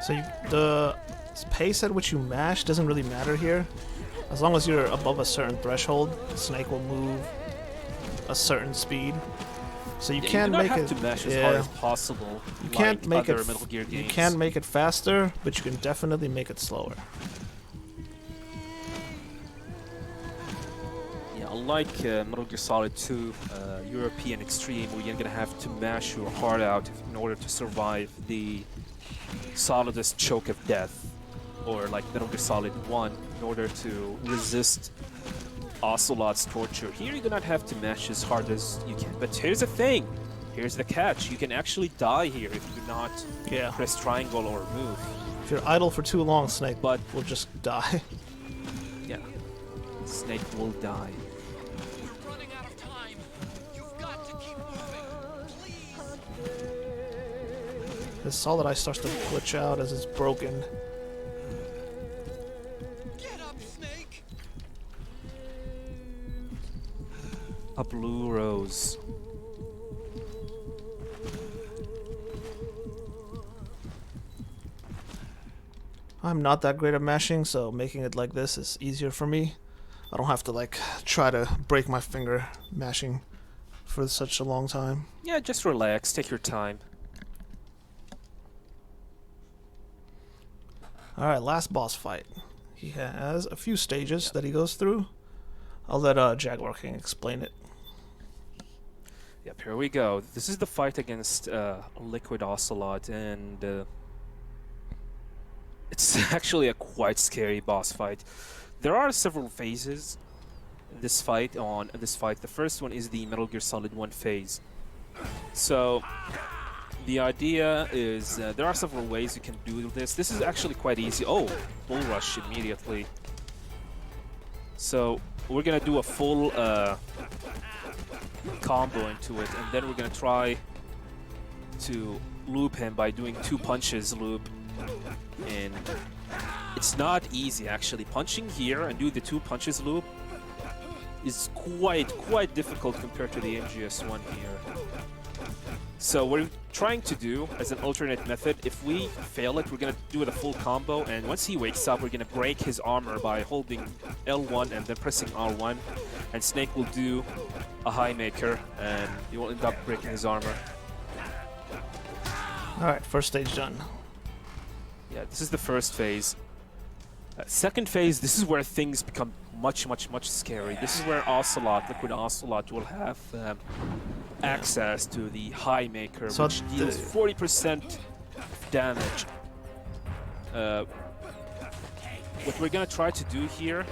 So the pace at which you mash doesn't really matter here. As long as you're above a certain threshold, Snake will move a certain speed. So you can't do not make have it. to mash as hard as possible. You can't like make other it. Metal Gear You games. can't make it faster, but you can definitely make it slower. Yeah, unlike Metal Gear Solid 2, European Extreme, where you're gonna have to mash your heart out in order to survive the solidest choke of death, or like Metal Gear Solid 1, in order to resist Ocelot's torture. Here you do not have to mash as hard as you can. But here's the thing, here's the catch, you can actually die here if you do not press triangle or move. If you're idle for too long, Snake But will just die. yeah, Snake will die. We're running out of time. You've got to keep moving. Please. His solid eye starts to glitch out as it's broken. Get up, Snake. A blue rose. I'm not that great at mashing, so making it like this is easier for me. I don't have to like try to break my finger mashing for such a long time. Yeah, just relax, take your time. Alright, last boss fight. He has a few stages that he goes through. I'll let Jaguar King explain it. Yep, here we go. This is the fight against Liquid Ocelot, and it's actually a quite scary boss fight. There are several phases in this fight. The first one is the Metal Gear Solid 1 phase. So the idea is there are several ways you can do this. This is actually quite easy. Oh, Bull Rush immediately. So we're gonna do a full combo into it, and then we're gonna try to loop him by doing 2 punches loop. And it's not easy actually. Punching here and do the 2 punches loop is quite difficult compared to the MGS1 here. So what we're trying to do as an alternate method, if we fail it, we're gonna do it a full combo, and once he wakes up, we're gonna break his armor by holding L1 and then pressing R1, and Snake will do a high maker, and you will end up breaking his armor. Alright, first stage done. Yeah, this is the first phase. Second phase, this is where things become much scary. This is where Liquid Ocelot will have access to the High Maker, So which deals 40% damage. What we're gonna try to do here,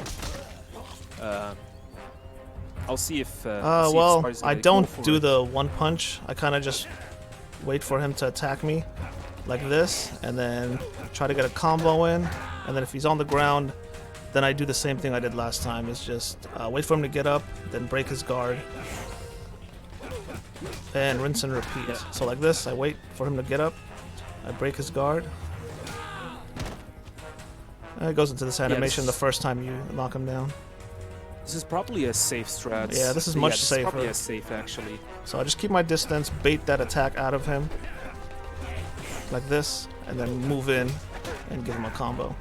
I'll see if. Well, Sparty's I gonna don't go for do it. the 1 punch. I kind of just wait for him to attack me like this, and then try to get a combo in, and then if he's on the ground, then I do the same thing I did last time. It's just wait for him to get up, then break his guard, and rinse and repeat. Yeah. So like this, I wait for him to get up, I break his guard, and it goes into this animation the first time you knock him down. This is probably a safe strat. Yeah, this is much this safer. Is probably a safe actually. So I just keep my distance, bait that attack out of him, like this, and then move in and give him a combo.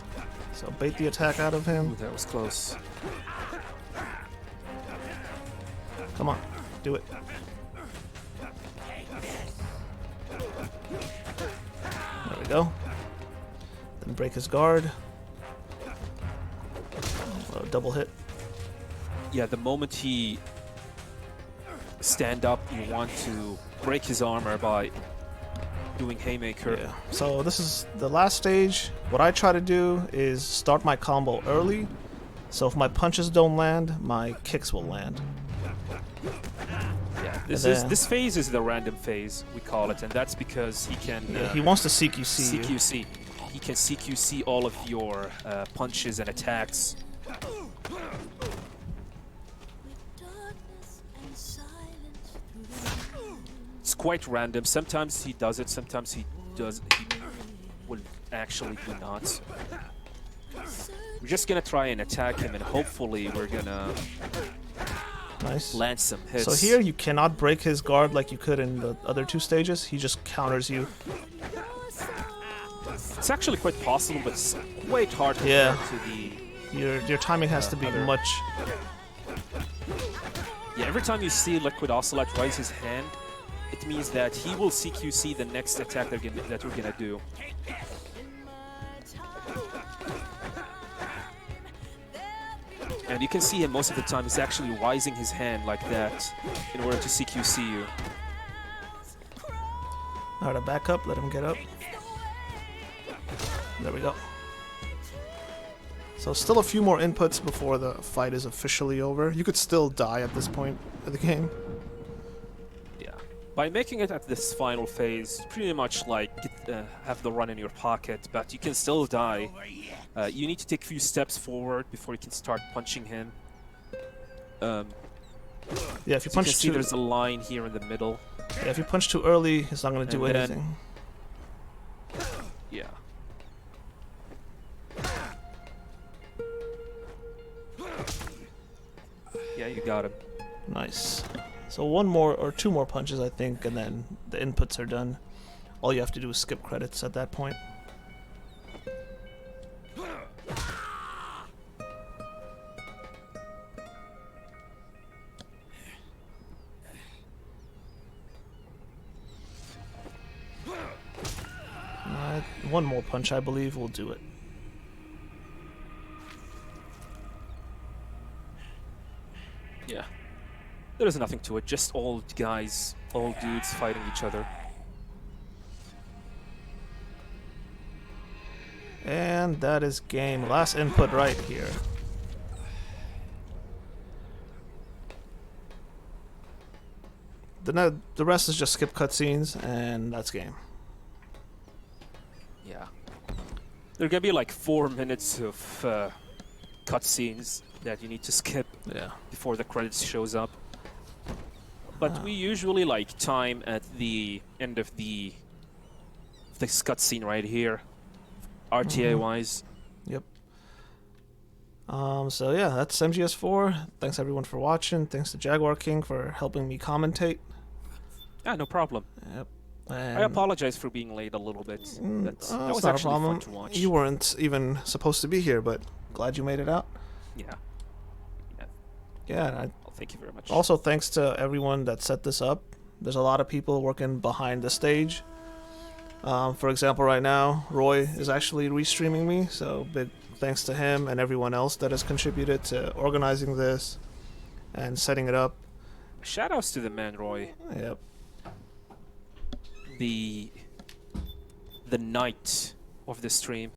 So bait the attack out of him. Ooh, that was close. Come on, do it. There we go. Then break his guard. Double hit. yeah, the moment he stand up, you want to break his armor by doing haymaker. Yeah. So this is the last stage. What I try to do is start my combo early, so if my punches don't land, my kicks will land. Yeah, then- this phase is the random phase, we call it, and that's because he can Yeah, he wants to CQC you. CQC. He can CQC all of your punches and attacks. It's quite random. Sometimes he does it, sometimes he does. He will actually do not. We're just gonna try and attack him, and hopefully we're gonna Nice. land some hits. So here you cannot break his guard like you could in the other two stages. He just counters you. It's actually quite possible, but it's quite hard Yeah. compared to the. Your timing has to be other- much. Yeah, every time you see Liquid Ocelot raise his hand, it means that he will CQC the next attack that we're gonna do. And you can see him most of the time, he's actually raising his hand like that in order to CQC you. Alright, back up, let him get up. There we go. So still a few more inputs before the fight is officially over. You could still die at this point of the game. Yeah. By making it at this final phase, pretty much like have the run in your pocket, but you can still die. You need to take a few steps forward before you can start punching him. Yeah, if you As you can punch see, too, there's a line here in the middle. yeah, if you punch too early, it's not going to do And then- anything. Yeah. Yeah, you got him. Nice. So one more or two more punches, I think, and then the inputs are done. All you have to do is skip credits at that point. One more punch, I believe, will do it. Yeah. There's nothing to it, just old guys, old dudes fighting each other. And that is game. Last input right here. The rest is just skip cutscenes, and that's game. Yeah. There are gonna be like 4 minutes of cutscenes that you need to skip Yeah. before the credits shows up. But we usually like time at the end of this cutscene right here, RTA wise. Yep. So yeah, that's MGS4. Thanks everyone for watching. Thanks to Jaguar King for helping me commentate. Yeah, no problem. Yep. I And apologize for being late a little bit. That it's was not a actually problem. fun to watch. You weren't even supposed to be here, but glad you made it out. Yeah. Yeah. And Well, thank you very much. also, thanks to everyone that set this up. There's a lot of people working behind the stage. For example, right now, Roy is actually restreaming me, so big thanks to him and everyone else that has contributed to organizing this and setting it up. Shoutouts to the man, Roy. Yep. The knight of the stream.